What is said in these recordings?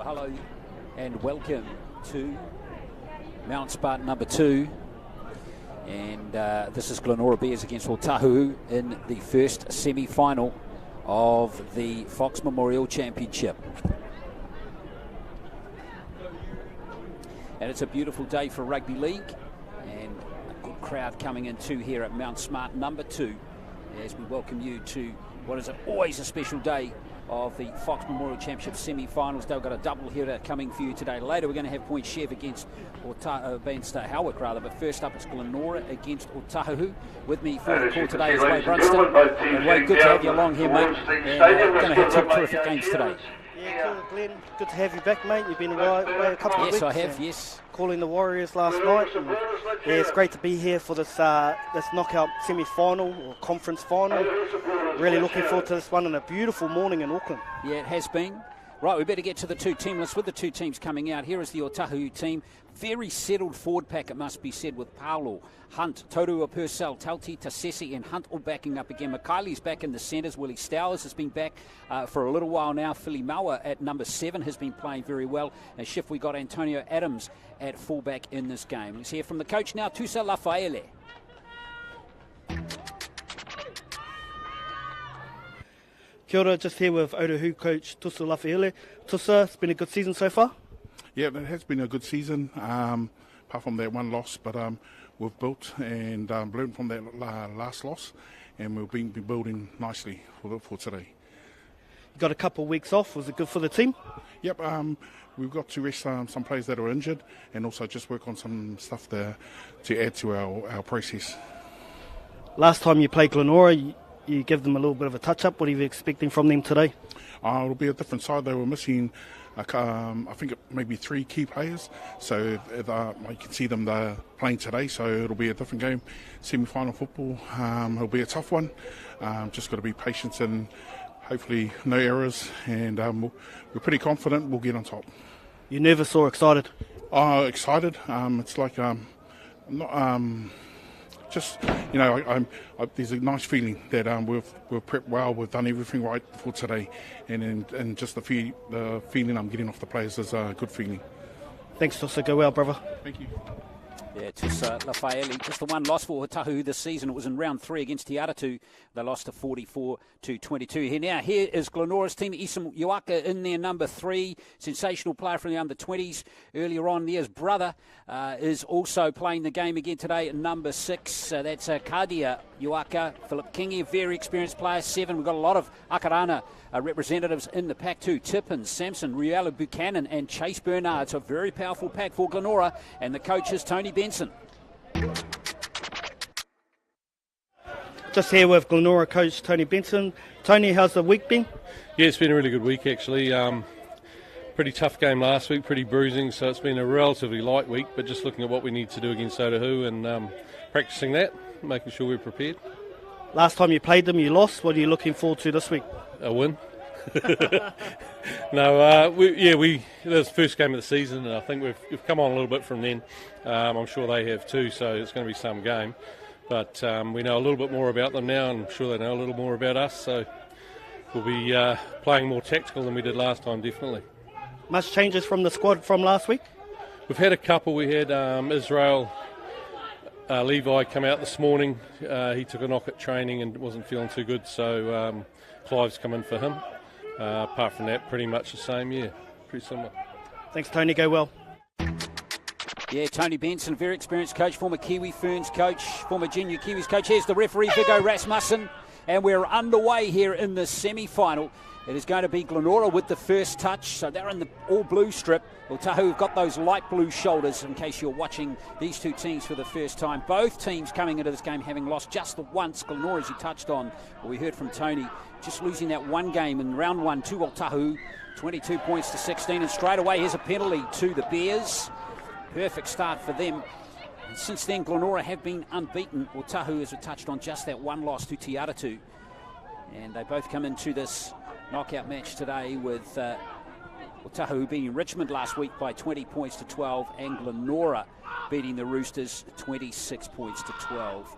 Hello and welcome to Mount Spartan number 2, and this is Glenora Bears against Otahu in the first semi-final of the Fox Memorial Championship. And it's a beautiful day for rugby league, and a good crowd coming in too here at Mount Spartan number 2 as we welcome you to what is always a special day of the Fox Memorial Championship semi-finals. They've got a double header coming for you today. Later we're going to have Point Chef against Howick rather, but first up it's Glenora against Otahu. With me for the call today is Wade Brunston. And Wade, good to have you along here, mate. And we're going to have two terrific games today. Yeah, cool, Glenn. Good to have you back, mate. You've been away a couple of weeks. Yes, I have, yes. Calling the Warriors last night. And, yeah, it's great to be here for this knockout semi-final or conference final. Really looking forward to this one on a beautiful morning in Auckland. Yeah, it has been. Right, we better get to the two team lists with the two teams coming out. Here is the Otahu team. Very settled forward pack, it must be said, with Paulo, Hunt, Torua Purcell, Tauti, Tasesi and Hunt all backing up again. Makaile's back in the centres. Willie Stowers has been back for a little while now. Philly Maua at number 7 has been playing very well. And shift we got Antonio Adams at fullback in this game. Let's hear from the coach now, Tusa Lafaele. Kia ora, just here with Otahu coach Tusa Lafaele. Tusa, it's been a good season so far? Yeah, it has been a good season, apart from that one loss, but we've built and learned from that last loss, and we've been building nicely for today. You got a couple of weeks off. Was it good for the team? Yep, we've got to rest some players that are injured and also just work on some stuff there to add to our process. Last time you played Glenora, you give them a little bit of a touch-up. What are you expecting from them today? It'll be a different side. They were missing, I think, maybe 3 key players. So you can see them playing today. So it'll be a different game. Semi-final football. It'll be a tough one. Just got to be patient and hopefully no errors. And we're pretty confident we'll get on top. You nervous or excited? Excited. It's like just, you know, there's a nice feeling that we've prepped well, we've done everything right for today, and just the feeling I'm getting off the players is a good feeling. Thanks, Tusa. Go well, brother. Thank you. Yeah, Tusa Lafaele. Just the one loss for Otahu this season. It was in round 3 against Te Aratu. They lost to 44-22. Here is Glenora's team. Isam Uaka in there, number 3. Sensational player from the under-20s. Earlier on, there's brother is also playing the game again today at number 6. That's Kadia Uaka. Philip Kingi, a very experienced player, 7. We've got a lot of Akarana representatives in the pack too. Tippins, Samson, Riella Buchanan and Chase Bernard. It's a very powerful pack for Glenora, and the coach is Tony Benson. Just here with Glenora coach Tony Benson. Tony, how's the week been? Yeah, it's been a really good week actually. Pretty tough game last week, pretty bruising, so it's been a relatively light week, but just looking at what we need to do against Otahu and practicing that, making sure we're prepared. Last time you played them, you lost. What are you looking forward to this week? A win. No, that was the first game of the season, and I think we've come on a little bit from then. I'm sure they have too, so it's going to be some game. But we know a little bit more about them now, and I'm sure they know a little more about us, so we'll be playing more tactical than we did last time, definitely. Much changes from the squad from last week? We've had a couple. We had Israel Levi come out this morning. He took a knock at training and wasn't feeling too good, so Clive's come in for him. Apart from that, pretty much the same, yeah, pretty similar. Thanks, Tony. Go well. Yeah, Tony Benson, very experienced coach, former Kiwi Ferns coach, former junior Kiwis coach. Here's the referee, Viggo Rasmussen, and we're underway here in the semi-final. It is going to be Glenora with the first touch, so they're in the all-blue strip. Otahu have got those light blue shoulders, in case you're watching these two teams for the first time. Both teams coming into this game having lost just the once. Glenora, as you touched on, we heard from Tony, just losing that one game in round 1 to Otahu. 22 points to 16, and straight away here's a penalty to the Bears. Perfect start for them. And since then, Glenora have been unbeaten. Otahu, as we touched on, just that one loss to Te Aratu. And they both come into this knockout match today with Otahu beating Richmond last week by 20 points to 12, and Glenora beating the Roosters 26 points to 12.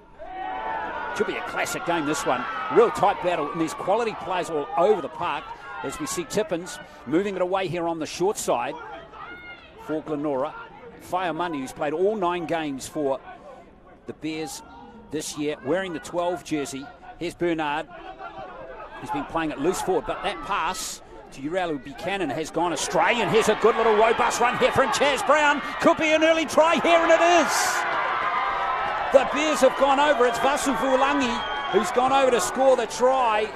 Should be a classic game, this one. Real tight battle, and there's quality players all over the park, as we see Tippins moving it away here on the short side for Glenora. Whaiamani, who's played all 9 games for the Bears this year, wearing the 12 jersey. Here's Bernard, who's been playing at loose forward, but that pass to Uralu Buchanan has gone astray, and here's a good little robust run here from Chaz Brown. Could be an early try here, and it is. The Bears have gone over. It's Vasu Vulangi who's gone over to score the try,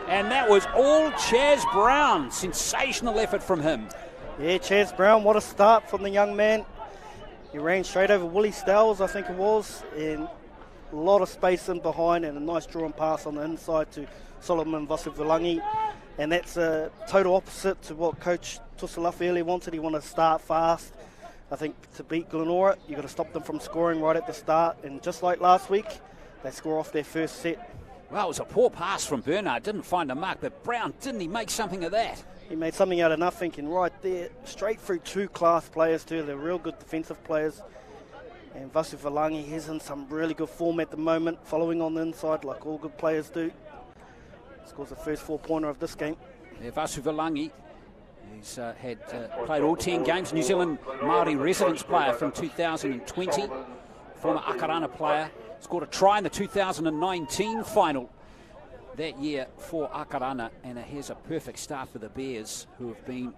and that was all Chaz Brown. Sensational effort from him. Yeah, Chaz Brown, what a start from the young man. He ran straight over Willie Stells, I think it was, and a lot of space in behind, and a nice drawn pass on the inside to Solomon Vasu Vulangi. And that's a total opposite to what Coach Tusalafi wanted. He wanted to start fast. I think to beat Glenora, you've got to stop them from scoring right at the start. And just like last week, they score off their first set. Well, it was a poor pass from Bernard. Didn't find a mark, but Brown, didn't he make something of that? He made something out of nothing, and right there, straight through 2 class players too. They're real good defensive players. And Vasu Vulangi, he's in some really good form at the moment, following on the inside like all good players do. Scores the first 4-pointer of this game. Yeah, Vasu Vulangi, who's played all 10 games. New Zealand Māori residence player from 2020. Former Akarana player. Scored a try in the 2019 final that year for Akarana. And here's a perfect start for the Bears, who have been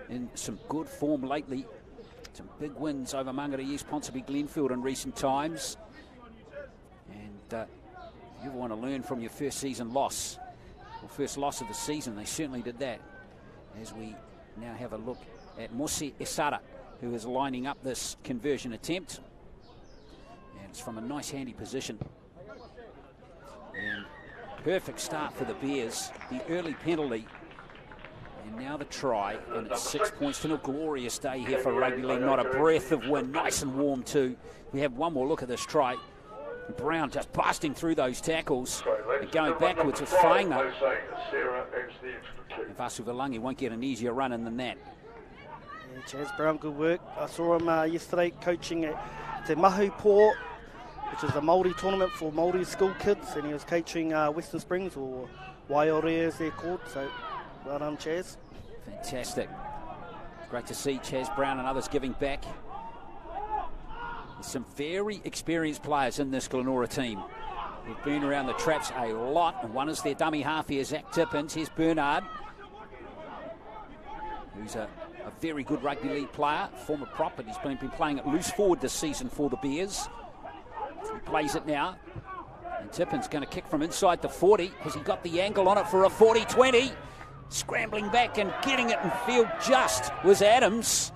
in some good form lately. Some big wins over Mangere East, Ponsonby, Glenfield in recent times. And you want to learn from your first season loss. First loss of the season, they certainly did that. As we now have a look at Mosi Esara, who is lining up this conversion attempt. And it's from a nice handy position. And perfect start for the Bears. The early penalty. And now the try. And it's 6 points to nil. Glorious day here for rugby league. Not a breath of wind. Nice and warm too. We have one more look at this try. Brown just busting through those tackles and going backwards with Whainga. Vasu Vulangi won't get an easier run in than that. Yeah, Chaz Brown, good work. I saw him yesterday coaching at Te Mahu Port, which is a Māori tournament for Māori school kids, and he was coaching Western Springs, or Waiore as they're called, so well done, Chaz. Fantastic. Great to see Chaz Brown and others giving back. There's some very experienced players in this Glenora team who've been around the traps a lot, and one is their dummy half here, Zach Tippins. Here's Bernard, who's a very good rugby league player, former prop, but he's been playing at loose forward this season for the Bears. He plays it now, and Tippins going to kick from inside the 40. Has he got the angle on it for a 40-20? Scrambling back and getting it in field just was Adams.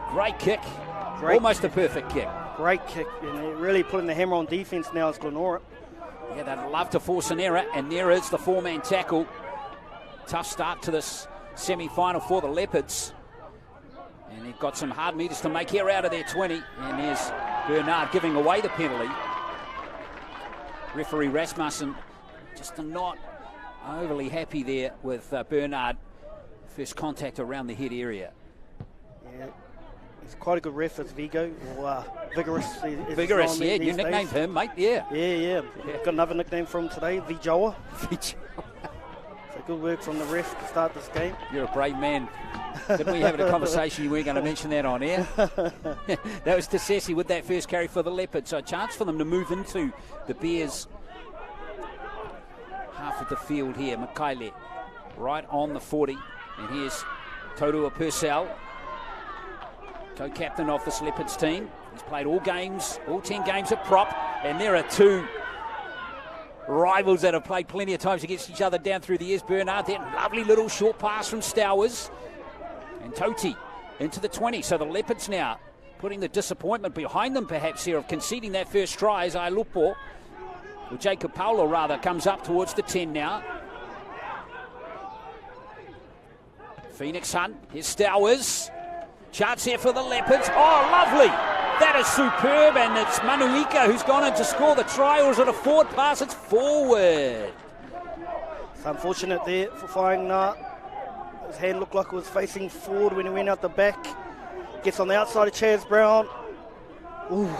Great kick. Almost a perfect kick. Great kick, and they're really putting the hammer on defence now as Glenora. Yeah, they'd love to force an error, and there is the 4-man tackle. Tough start to this semi-final for the Leopards. And they've got some hard meters to make here out of their 20. And there's Bernard giving away the penalty. Referee Rasmussen just not overly happy there with Bernard. First contact around the head area. Yeah. He's quite a good ref as Vigo, or Vigorous. Vigorous, yeah, you nicknamed him, mate, yeah. Yeah. Got another nickname for him today, Vijoa. So good work from the ref to start this game. You're a brave man. Didn't we have a conversation you weren't going to mention that on air? That was Tessesi with that first carry for the Leopards. So a chance for them to move into the Bears' half of the field here. Makaile right on the 40. And here's Todua Purcell, co-captain of this Leopards team. He's played all games, all 10 games at prop, and there are two rivals that have played plenty of times against each other down through the years. Bernard, that lovely little short pass from Stowers, and Toti into the 20. So the Leopards now putting the disappointment behind them perhaps here of conceding that first try as Ailupo, or Jacob Paulo rather, comes up towards the 10 now. Phoenix Hunt, here's Stowers. Chance here for the Leopards. Oh, lovely! That is superb, and it's Manuika who's gone in to score the try, or is it a forward pass? It's forward. It's unfortunate there for Whainga. His hand looked like it was facing forward when he went out the back. Gets on the outside of Chaz Brown. Ooh,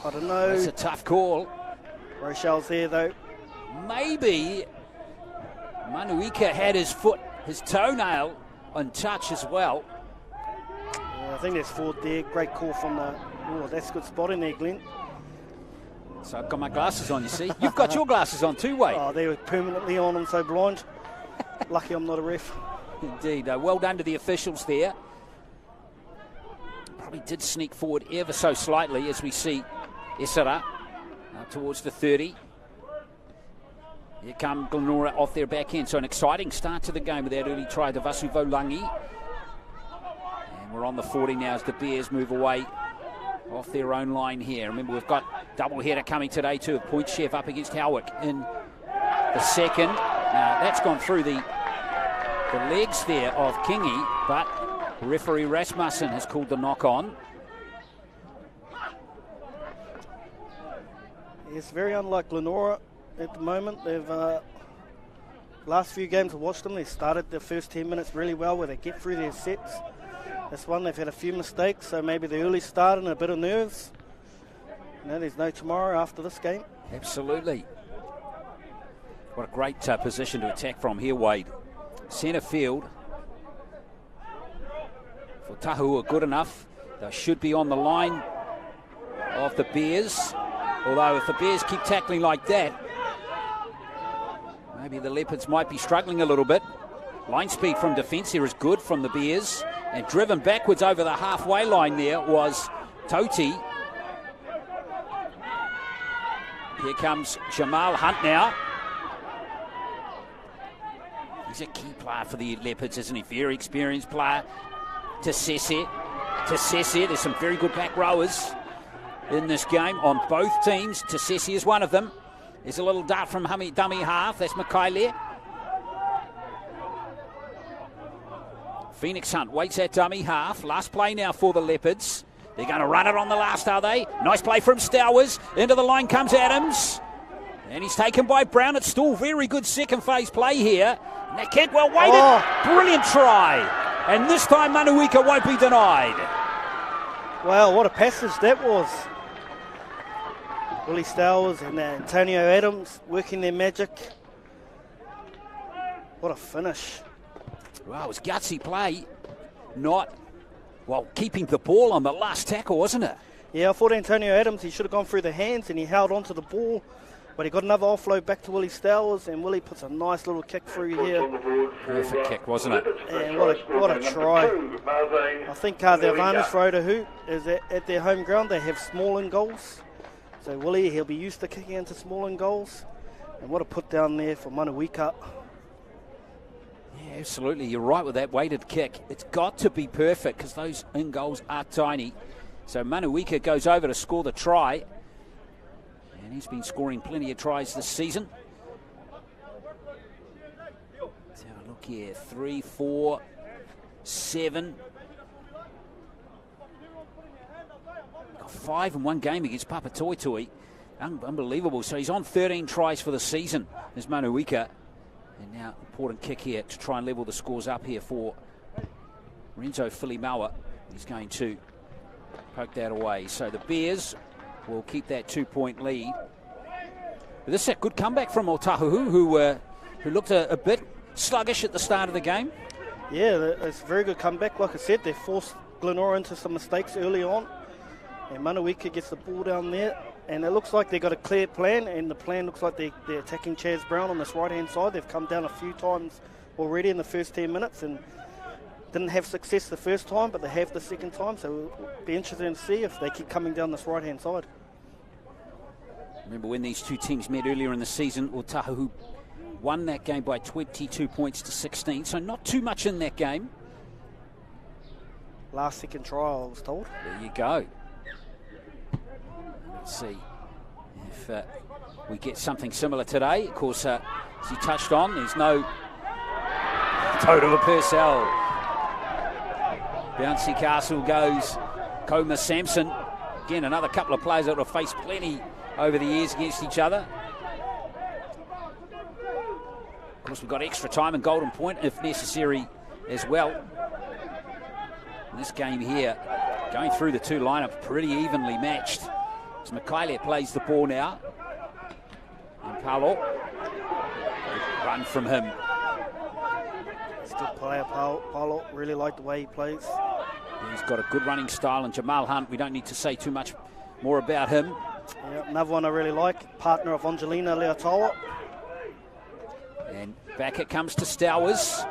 I don't know. That's a tough call. Rochelle's there though. Maybe Manuika had his foot, his toenail on touch as well. Yeah, I think there's forward there. Great call from the... Oh, that's a good spot in there, Glenn. So I've got my glasses on, you see. You've got your glasses on too, Wade. Oh, they were permanently on. I'm so blind. Lucky I'm not a ref. Indeed. Well done to the officials there. Probably did sneak forward ever so slightly as we see Esara towards the 30. Here come Glenora off their back end. So an exciting start to the game with that early try to Vasuvolangi. And we're on the 40 now as the Bears move away off their own line here. Remember, we've got double header coming today too. Point Chef up against Howick in the second. Now that's gone through the legs there of Kingy, but referee Rasmussen has called the knock on. It's very unlike Glenora at the moment. They've last few games I've watched them, they started the first 10 minutes really well where they get through their sets. This one they've had a few mistakes, so maybe the early start and a bit of nerves. There's no tomorrow after this game. Absolutely. What a great position to attack from here, Wade. Centre field. For Otahu are good enough. They should be on the line of the Bears. Although if the Bears keep tackling like that, maybe the Leopards might be struggling a little bit. Line speed from defence here is good from the Bears. And driven backwards over the halfway line there was Toti. Here comes Jamal Hunt now. He's a key player for the Leopards, isn't he? Very experienced player. Tasese. There's some very good back rowers in this game on both teams. Tasese is one of them. There's a little dart from dummy half. That's Makaile. Phoenix Hunt waits at dummy half. Last play now for the Leopards. They're going to run it on the last, are they? Nice play from Stowers. Into the line comes Adams. And he's taken by Brown. It's still very good second phase play here. And that kick well weighted. Oh. Brilliant try. And this time Manuika won't be denied. Wow, what a passage that was. Willie Stowers and Antonio Adams working their magic. What a finish. Wow, it was gutsy play. Not, well, keeping the ball on the last tackle, wasn't it? Yeah, I thought Antonio Adams, he should have gone through the hands and he held onto the ball. But he got another offload back to Willie Stowers, and Willie puts a nice little kick through here. Perfect kick, wasn't it? And what a try. I think the advantage for Otahu is that at their home ground they have small in goals. So Willie, he'll be used to kicking into small in goals. And what a put down there for Manuika. Yeah, absolutely. You're right with that weighted kick. It's got to be perfect because those in goals are tiny. So Manuika goes over to score the try. And he's been scoring plenty of tries this season. Let's have a look here. 3, 4, 7. Got 5 in one game against Papatoetoe. Unbelievable. So he's on 13 tries for the season, is Manuika. And now, important kick here to try and level the scores up here for Renzo Filimaua. He's going to poke that away. So the Bears will keep that 2-point lead. But this is a good comeback from Otahu, who looked a bit sluggish at the start of the game. Yeah, it's a very good comeback. Like I said, they forced Glenora into some mistakes early on. And Manuika gets the ball down there. And it looks like they've got a clear plan. And the plan looks like they're attacking Chaz Brown on this right-hand side. They've come down a few times already in the first 10 minutes. And didn't have success the first time, but they have the second time. So it'll be interesting to see if they keep coming down this right-hand side. Remember when these two teams met earlier in the season, Otahu won that game by 22 points to 16, so not too much in that game. Last second trial, I was told. There you go. Let's see if we get something similar today. Of course, as he touched on, there's no total of Purcell. Bouncy castle goes Koma Sampson. Again, another couple of players that have faced plenty over the years against each other. Of course, we've got extra time and golden point if necessary as well. In this game here, going through the two lineups, pretty evenly matched. As Mikaele plays the ball now. And Paulo, run from him. He's a good player, Paulo. Really like the way he plays. He's got a good running style, and Jamal Hunt, we don't need to say too much more about him. Yeah, another one I really like, partner of Angelina Leotawa. And back it comes to Stowers.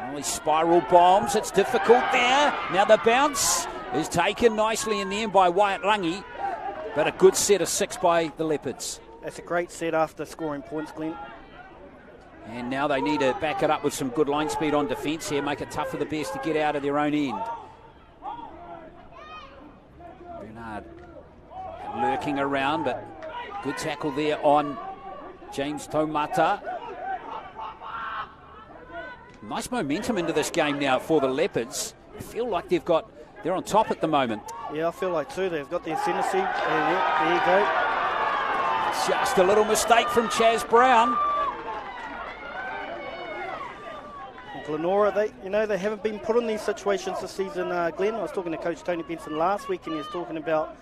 Only spiral bombs, it's difficult there. Now the bounce is taken nicely in the end by Wyatt Langi, but a good set of 6 by the Leopards. That's a great set after scoring points, Glenn. And now they need to back it up with some good line speed on defence here, make it tough for the Bears to get out of their own end. Bernard lurking around, but good tackle there on James Taumata. Nice momentum into this game now for the Leopards. I feel like they're on top at the moment. Yeah, I feel like too. They've got the ascendancy. There you go. Just a little mistake from Chaz Brown. Glenora, they haven't been put in these situations this season, Glenn. I was talking to Coach Tony Benson last week, and he was talking about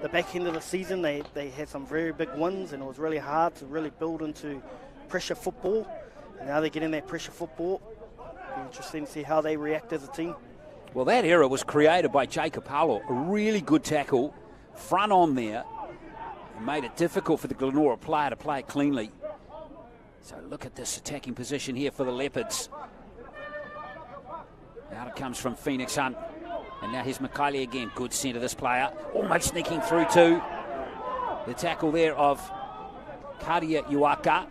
the back end of the season. They had some very big wins, and it was really hard to really build into pressure football. And now they're getting that pressure football. It'll be interesting to see how they react as a team. Well, that era was created by Jacob Paulo. A really good tackle, front on there, and made it difficult for the Glenora player to play it cleanly. So look at this attacking position here for the Leopards. Out it comes from Phoenix Hunt. And now here's Mikaele again. Good centre, this player. Almost sneaking through to the tackle there of Karia Iwaka.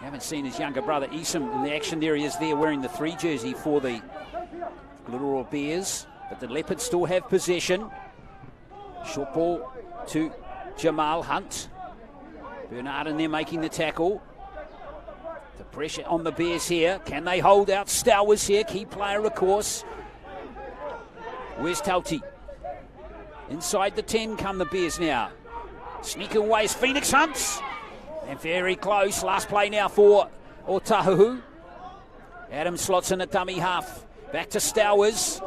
Haven't seen his younger brother Isam in the action. There he is there wearing the 3 jersey for the Glenora Bears. But the Leopards still have possession. Short ball to Jamal Hunt. Bernard in there making the tackle. The pressure on the Bears here. Can they hold out? Stowers here, key player of course. Where's Tauti? Inside the 10 come the Bears now. Sneaking away is Phoenix Hunts. And very close. Last play now for Otahu. Adam slots in a dummy half. Back to Stowers.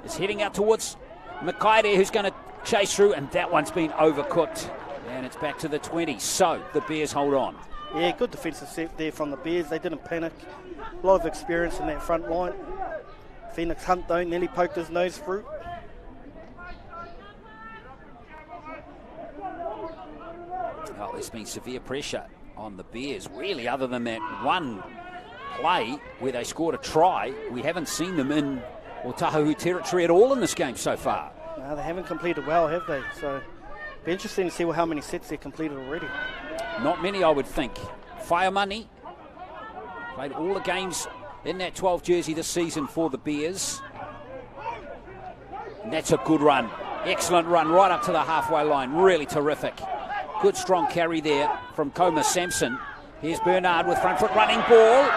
It's heading out towards Mikaele, who's going to chase through, and that one's been overcooked. And it's back to the 20. So the Bears hold on. Yeah, good defensive set there from the Bears. They didn't panic. A lot of experience in that front line. Phoenix Hunt, though, nearly poked his nose through. Oh, there's been severe pressure on the Bears. Really, other than that one play where they scored a try, we haven't seen them in Otahu territory at all in this game so far. No, they haven't completed well, have they? So it'll be interesting to see how many sets they've completed already. Not many, I would think. Fire Money played all the games in that 12 jersey this season for the Bears. And that's a good run. Excellent run right up to the halfway line. Really terrific. Good strong carry there from Koma Sampson. Here's Bernard with front foot running ball.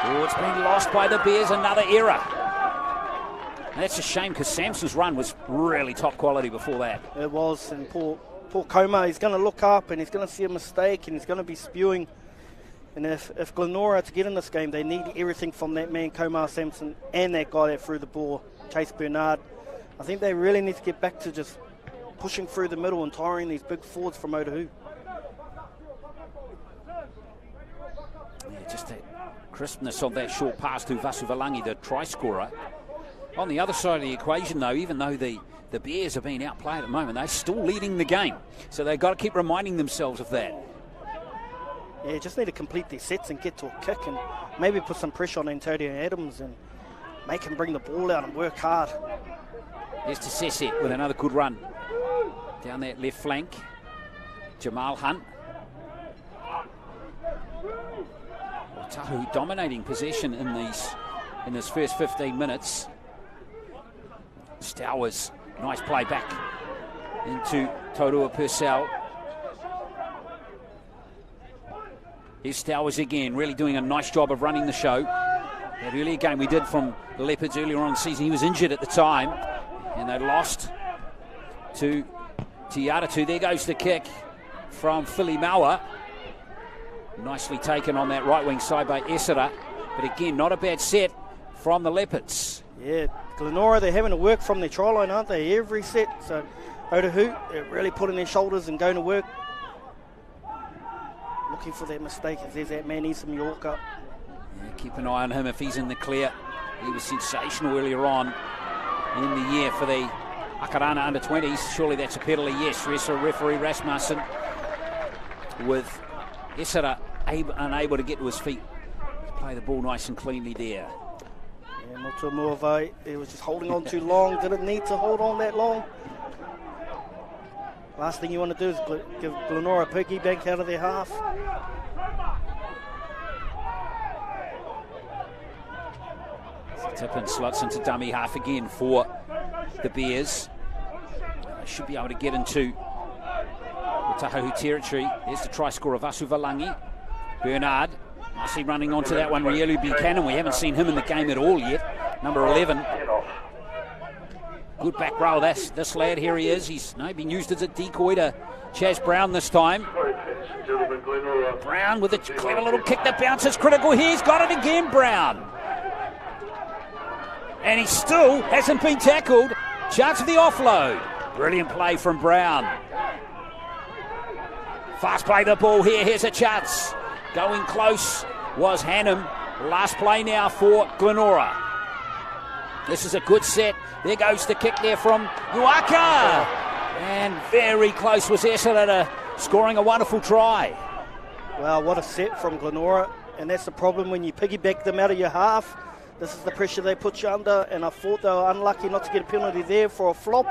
Oh, it's been lost by the Bears. Another error. And that's a shame because Sampson's run was really top quality before that. It was, and poor Koma, he's going to look up and he's going to see a mistake and he's going to be spewing. And if Glenora are to get in this game, they need everything from that man, Koma Sampson, and that guy that threw the ball, Chase Bernard. I think they really need to get back to just pushing through the middle and tiring these big forwards from Otahu. Yeah, just that crispness of that short pass to Vasuvalangi, the try scorer. On the other side of the equation, though, even though the Bears are being outplayed at the moment, they're still leading the game. So they've got to keep reminding themselves of that. Yeah, just need to complete these sets and get to a kick and maybe put some pressure on Antonio Adams and make him bring the ball out and work hard. Here's to Sesset with another good run. Down that left flank. Jamal Hunt. Otahu dominating possession in this first 15 minutes. Stowers, nice play back into Torua Purcell. Here's Stowers again, really doing a nice job of running the show. That earlier game we did from the Leopards earlier on in the season, he was injured at the time, and they lost to Te Aratu. There goes the kick from Philly Maua. Nicely taken on that right wing side by Esera. But again, not a bad set from the Leopards. Yeah, Glenora, they're having to work from their try line, aren't they? Every set. So Otahu, they're really putting their shoulders and going to work. Looking for that mistake. If there's that man, Isam Yorker. Yeah, keep an eye on him if he's in the clear. He was sensational earlier on in the year for the Akarana under-20s. Surely that's a penalty. Yes, referee Rasmussen with Esera unable to get to his feet. Play the ball nice and cleanly there. Yeah, Motu Muavai, he was just holding on too long. Didn't need to hold on that long. Last thing you want to do is give Glenora a piggy bank out of their half. Tippin slots into dummy half again for the Bears. They should be able to get into Otahu territory. There's the try scorer of Asuvalangi. Bernard, nicely running onto that one. Rielu Buchanan, we haven't seen him in the game at all yet. Number 11. Good back row, this lad, here he is. He's been used as a decoy to Chaz Brown this time. Brown with a clever little kick that bounces critical here. He's got it again, Brown. And he still hasn't been tackled. Chance of the offload. Brilliant play from Brown. Fast play the ball here. Here's a chance. Going close was Hannum. Last play now for Glenora. This is a good set. There goes the kick there from Uaka. And very close was Esera to scoring a wonderful try. Well, what a set from Glenora. And that's the problem when you piggyback them out of your half. This is the pressure they put you under, and I thought they were unlucky not to get a penalty there for a flop.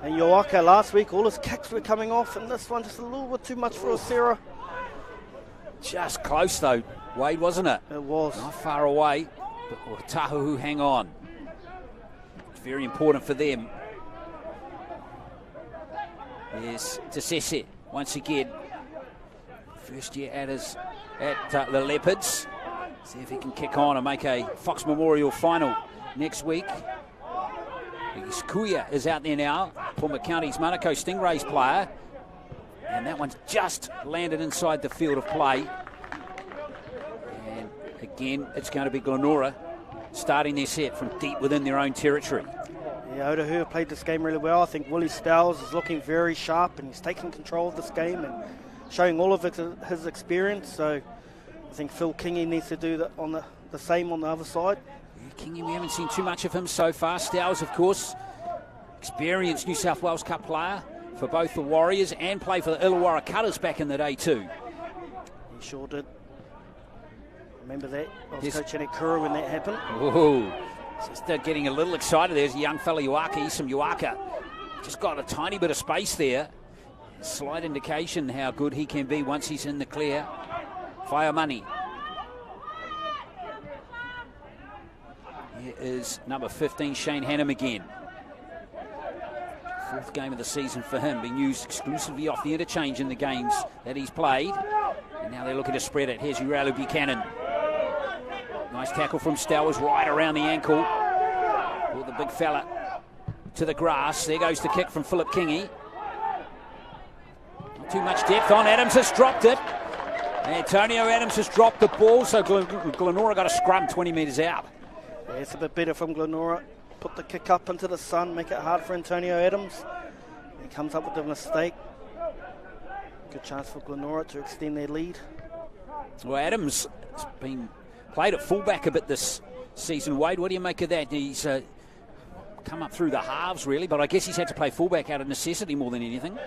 And Yoaka last week, all his kicks were coming off, and this one just a little bit too much for Esera. Just close though, Wade, wasn't it? It was. Not far away, but Otahu hang on. It's very important for them. Yes, Tasese once again. First year at the Leopards. See if he can kick on and make a Fox Memorial final next week. Kuya is out there now, former Counties Manukau Stingrays player. And that one's just landed inside the field of play. And again, it's going to be Glenora starting their set from deep within their own territory. Yeah, Otahu played this game really well. I think Willie Stowers is looking very sharp and he's taking control of this game and showing all of his experience. So I think Phil Kingy needs to do that on the same on the other side. Yeah, Kingy, we haven't seen too much of him so far. Stowers, of course, experienced New South Wales Cup player for both the Warriors and played for the Illawarra Cutters back in the day too. He sure did. Remember that? I was coaching at Kura when that happened. Ooh, just getting a little excited. There's a young fella, Isam Uaka. Just got a tiny bit of space there. Slight indication how good he can be once he's in the clear. Fire money. Here is number 15, Shane Hannum again. Fourth game of the season for him, being used exclusively off the interchange in the games that he's played. And now they're looking to spread it. Here's Uralu Buchanan. Nice tackle from Stowers right around the ankle. Pulled the big fella to the grass. There goes the kick from Philip Kingy. Not too much depth on. Adams has dropped it. Antonio Adams has dropped the ball, so Glenora got a scrum 20 metres out. Yeah, it's a bit better from Glenora. Put the kick up into the sun, make it hard for Antonio Adams. He comes up with the mistake. Good chance for Glenora to extend their lead. Well, Adams has been played at fullback a bit this season. Wade, what do you make of that? He's come up through the halves, really, but I guess he's had to play fullback out of necessity more than anything.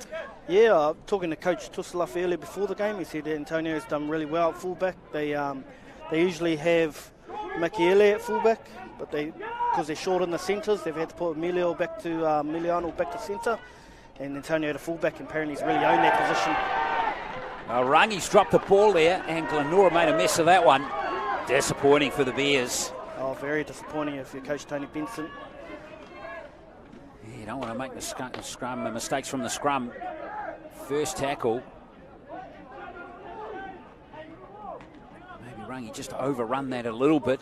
Yeah, talking to Coach Tusselaf earlier before the game, he said Antonio's done really well at fullback. They usually have Makiele at fullback, but because they're short in the centres, they've had to put Emiliano back to centre, and Antonio at fullback, and apparently he's really owned that position. Rangi's dropped the ball there, and Glenora made a mess of that one. Disappointing for the Bears. Oh, very disappointing if you're Coach Tony Benson. Yeah, you don't want to make mistakes from the scrum. First tackle. Maybe Rangi just overrun that a little bit.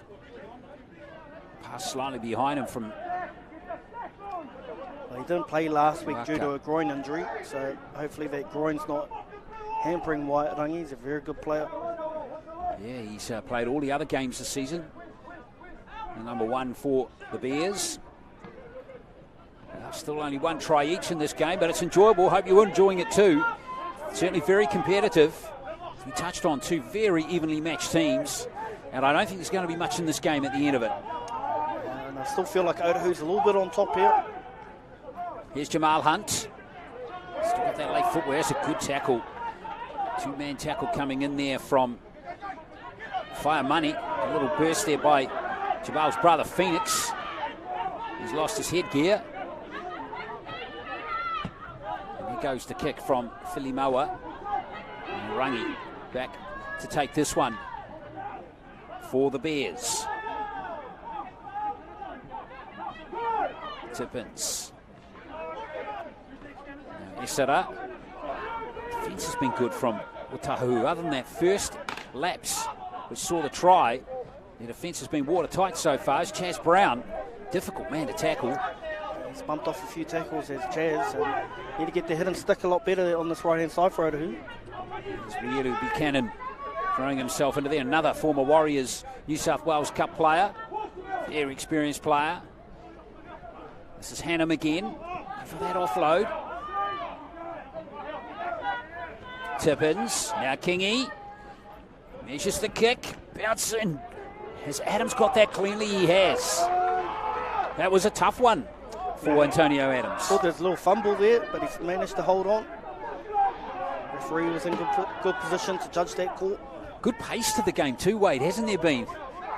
Passed slightly behind him from... Well, he didn't play last week due to a groin injury, so hopefully that groin's not hampering Wairangi. He's a very good player. Yeah, he's played all the other games this season. And number 1 for the Bears. Still only 1 try each in this game, but it's enjoyable. Hope you're enjoying it too. Certainly very competitive. We touched on 2 very evenly matched teams, and I don't think there's going to be much in this game at the end of it. And I still feel like Otahu's a little bit on top here. Here's Jamal Hunt. Still got that late footwear. That's a good tackle. 2-man tackle coming in there from Fire Money. A little burst there by Jamal's brother, Phoenix. He's lost his headgear. And here goes the kick from Filimaua. And Rangi back to take this one for the Bears. Tippins. Now Esara. Defence has been good from Otahu. Other than that first lapse, which saw the try, the defence has been watertight so far. It's Chaz Brown. Difficult man to tackle. He's bumped off a few tackles as Chaz. And need to get the hit and stick a lot better on this right-hand side for Otahu. There's Rielu Buchanan throwing himself into there. Another former Warriors New South Wales Cup player. Very experienced player. This is Hannum again for that offload. Tippins. Now Kingy. Measures the kick. Bounce in. Has Adams got that cleanly? He has. That was a tough one for Antonio Adams. Thought there's a little fumble there, but he's managed to hold on. Referee was in good position to judge that call. Good pace to the game too, Wade, hasn't there been?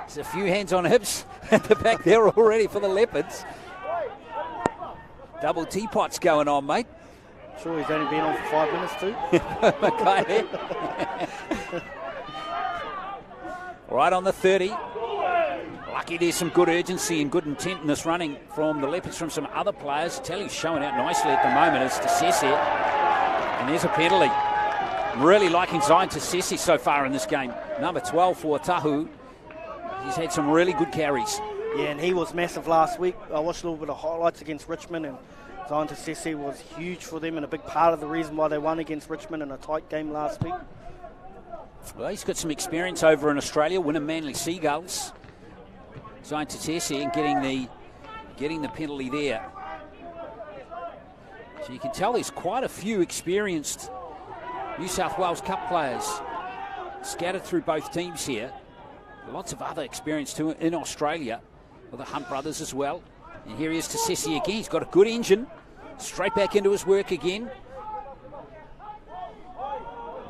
There's a few hands on hips at the back there already for the Leopards. Double teapots going on, mate. Sure, he's only been on for 5 minutes too. Right on the 30. Lucky there's some good urgency and good intent in this running from the Leopards from some other players. Telly's showing out nicely at the moment. It's Tasese. And there's a penalty. Really liking Zion Tasese so far in this game. Number 12 for Otahu. He's had some really good carries. Yeah, and he was massive last week. I watched a little bit of highlights against Richmond, and Zion Tasese was huge for them and a big part of the reason why they won against Richmond in a tight game last week. Well, he's got some experience over in Australia, winning Manly Seagulls. Zion Tasese and getting the penalty there. So you can tell there's quite a few experienced New South Wales Cup players scattered through both teams here. Lots of other experience too in Australia with the Hunt brothers as well. And here he is, Tasese again. He's got a good engine. Straight back into his work again.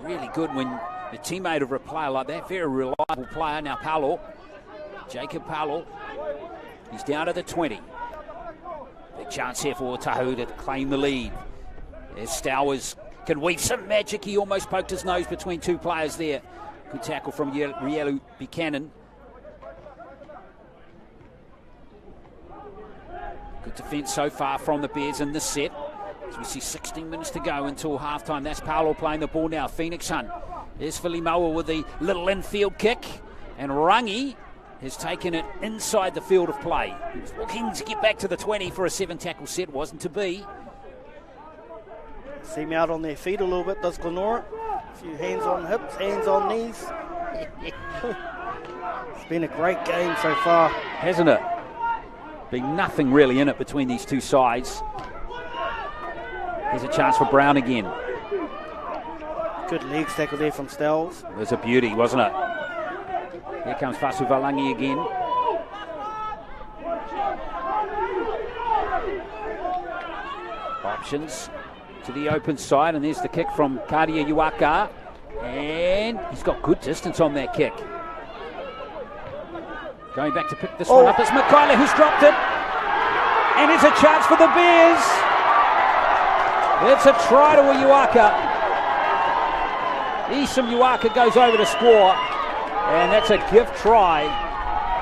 Really good when a teammate of a player like that. Very reliable player. Now Paulo. Jacob Paulo. He's down to the 20. Big chance here for Otahu to claim the lead. As Stowers can weave some magic. He almost poked his nose between 2 players there. Good tackle from Rielu Buchanan. Good defence so far from the Bears in this set. As we see 16 minutes to go until halftime. That's Paulo playing the ball now. Phoenix Hunt. There's Filimaua with the little infield kick. And Rangi has taken it inside the field of play. He was looking to get back to the 20 for a 7-tackle set. Wasn't to be. See me out on their feet a little bit, does Glenora. A few hands on hips, hands on knees. It's been a great game so far. Hasn't it? Been nothing really in it between these two sides. Here's a chance for Brown again. Good legs tackle there from Stells. It was a beauty, wasn't it? Here comes Fasu Valangi again. Options to the open side, and there's the kick from Kadia Uaka. And he's got good distance on that kick. Going back to pick this one up, it's McKayla who's dropped it. And it's a chance for the Bears. It's a try to Uaka. Isam Uaka goes over to score. And that's a gift try.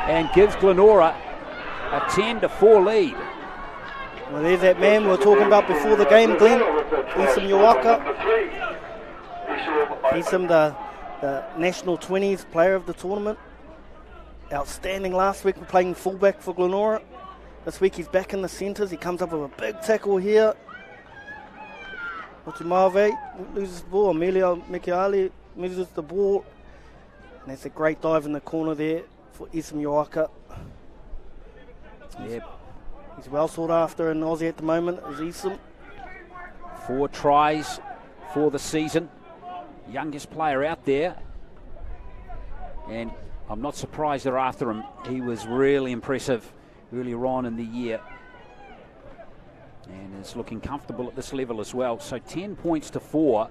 And gives Glenora a 10-4 lead. Well, there's that man we were talking about before the game, Glenn. Isam Uaka. Isam, the the National 20s player of the tournament. Outstanding last week, playing fullback for Glenora. This week he's back in the centres. He comes up with a big tackle here. Otumave loses the ball. Amelia Mikiali loses the ball. And that's a great dive in the corner there for Isam Yoaka. Yep. He's well sought after in Aussie at the moment, is Isam. 4 tries for the season. Youngest player out there. And I'm not surprised they're after him. He was really impressive earlier on in the year. And is looking comfortable at this level as well. So 10 points to 4.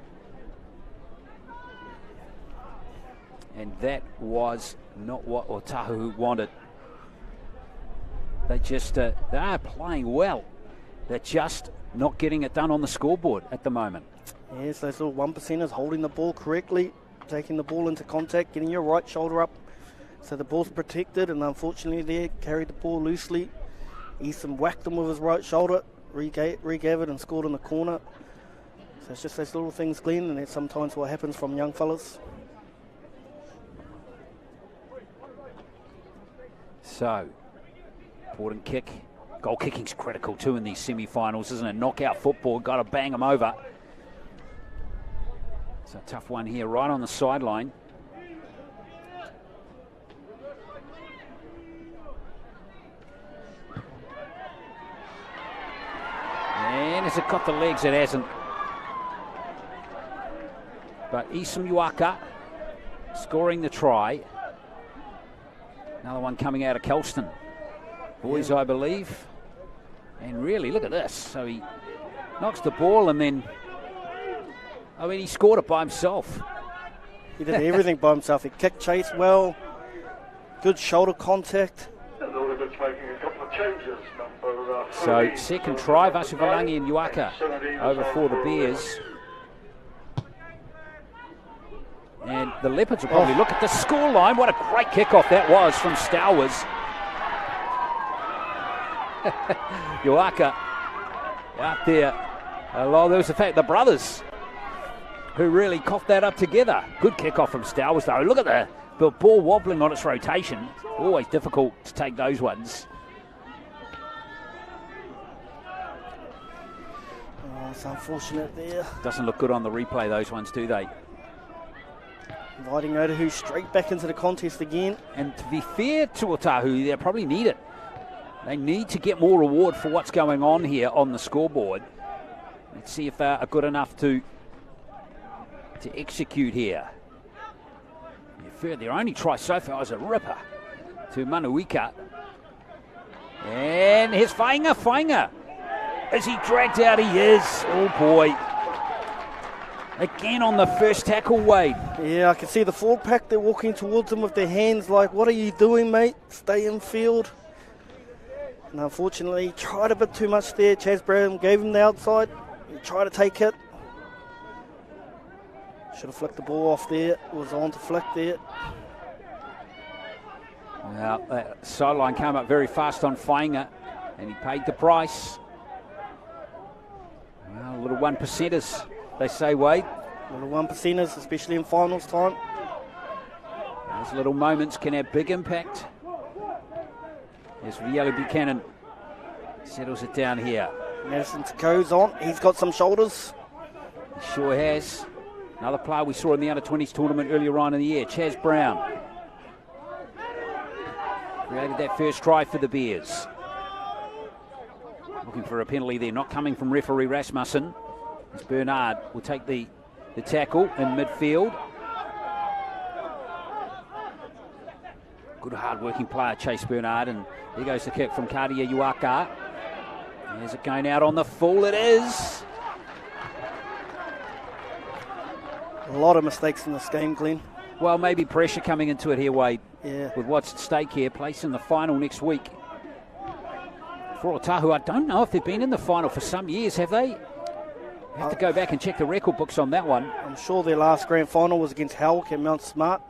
And that was not what Otahu wanted. They just, they are playing well. They're just not getting it done on the scoreboard at the moment. Yes, those little 1%ers holding the ball correctly, taking the ball into contact, getting your right shoulder up so the ball's protected, and unfortunately they carried the ball loosely. Easton whacked them with his right shoulder, regave it and scored in the corner. So it's just those little things, Glenn, and that's sometimes what happens from young fellas. So, important kick. Goal kicking's critical too in these semi-finals, isn't it? Knockout football, got to bang them over. It's a tough one here, right on the sideline. And has it got the legs? It hasn't. But Isam Yuaka scoring the try. Another one coming out of Kelston. Boys, I believe. And really, look at this. So he knocks the ball and then, I mean, he scored it by himself. He did everything by himself. He kicked chase well. Good shoulder contact. So second try, Vasuvalangi and Yuaka over for the Bears. And the Leopards will probably look at the scoreline. What a great kickoff that was from Stowers. Yuaka out there. There was the fact the brothers who really coughed that up together. Good kickoff from Stowers though. Look at the ball wobbling on its rotation. Always difficult to take those ones. Oh, it's unfortunate there. Doesn't look good on the replay, those ones, do they? Inviting Otahu straight back into the contest again. And to be fair to Otahu, they probably need it. They need to get more reward for what's going on here on the scoreboard. Let's see if they are good enough to execute here. Their only try so far is a ripper to Manuika. And here's Fainga. Is he dragged out? He is. Oh boy. Again on the first tackle, Wade. Yeah, I can see the forward pack. They're walking towards him with their hands like, what are you doing, mate? Stay in field. And unfortunately, he tried a bit too much there. Chaz Brown gave him the outside. He tried to take it. Should have flicked the ball off there. Was on to flick there. Well, that sideline came up very fast on Fainga, and he paid the price. Well, little 1%ers, they say, Wade. Little 1%ers, especially in finals time. Those little moments can have big impact. As Rieli Buchanan settles it down here. Madison Tako's on. He's got some shoulders. He sure has. Another player we saw in the under-20s tournament earlier on in the year, Chaz Brown. Created that first try for the Bears. Looking for a penalty there, not coming from referee Rasmussen. As Bernard will take the tackle in midfield. Good hard-working player, Chase Bernard, and here goes the kick from Kadia Yuaka. Is it going out on the full? It is. A lot of mistakes in this game, Glenn. Well, maybe pressure coming into it here, Wade. Yeah. With what's at stake here, place in the final next week. For Otahu, I don't know if they've been in the final for some years, have they? Have to go back and check the record books on that one. I'm sure their last grand final was against Howick at Mount Smart.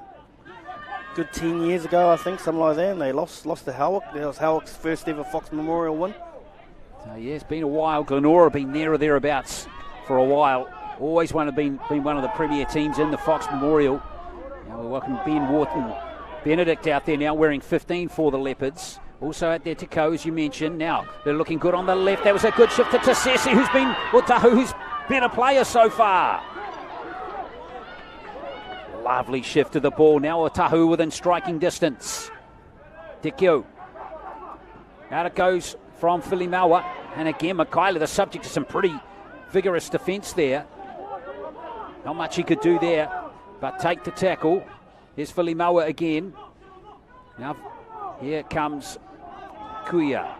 Good 10 years ago, I think, something like that, and they lost to Howick. That was Howick's first ever Fox Memorial win. So, yeah, it's been a while. Glenora have been there or thereabouts for a while. Always been one of the premier teams in the Fox Memorial. Now we welcome Ben Wharton Benedict out there now wearing 15 for the Leopards. Also out there Teko, as you mentioned. Now they're looking good on the left. That was a good shift to Tasesi, who's been Otahu's better player so far. Lovely shift to the ball. Now Otahu within striking distance. Tekio. Out it goes from Filimaua. And again, Makaila, the subject of some pretty vigorous defence there. Not much he could do there, but take the tackle. Here's Filimaua again. Now here comes Kuia.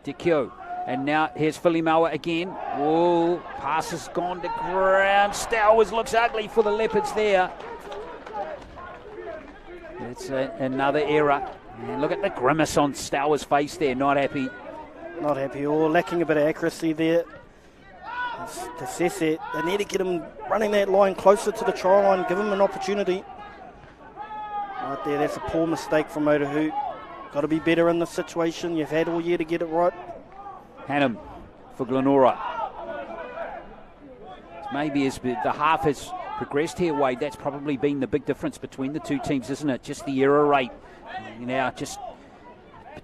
Tekio. And now here's Filimaua again. Oh, pass has gone to ground. Stowers looks ugly for the Leopards there. It's another error. And look at the grimace on Stowers' face there. Not happy. Not happy or lacking a bit of accuracy there. To assess it, they need to get him running that line closer to the try line. Give him an opportunity. Right there, that's a poor mistake from Otahu. Got to be better in this situation. You've had all year to get it right. Hannum for Glenora. Maybe as the half has progressed here, Wade, that's probably been the big difference between the two teams, isn't it? Just the error rate. Just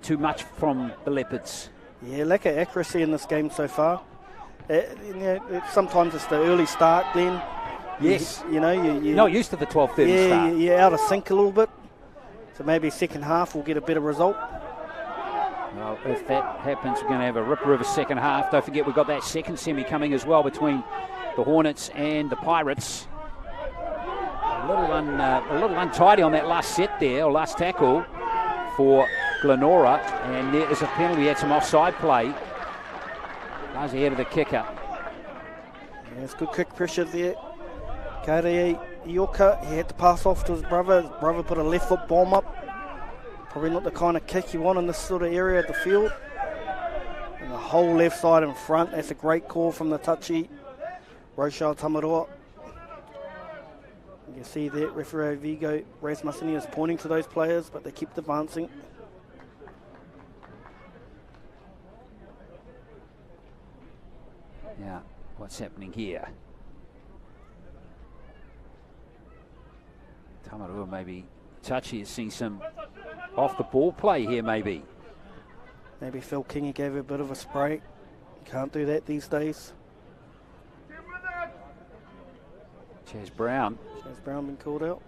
too much from the Leopards. Yeah, lack of accuracy in this game so far. Sometimes it's the early start, Glenn. Yes. You're not used to the 12:30 start. You're out of sync a little bit. So maybe second half will get a better result. Well, if that happens, we're going to have a ripper of a second half. Don't forget we've got that second semi coming as well between the Hornets and the Pirates. A little untidy on that last set there, or last tackle for Glenora. And there is a penalty. He had some offside play. Goes ahead of the kicker. Yeah, it's good kick pressure there. Kare Ioka, he had to pass off to his brother. His brother put a left foot bomb up. Probably not the kind of kick you want in this sort of area of the field. And the whole left side in front. That's a great call from the touchy Rochelle Tamaroa. You can see that referee Vigo Rasmussen is pointing to those players, but they keep advancing. Now, what's happening here? Tamarua maybe touchy has seen some off the ball play here maybe. Maybe Phil Kingy gave a bit of a spray. Can't do that these days. Chaz Brown been called out.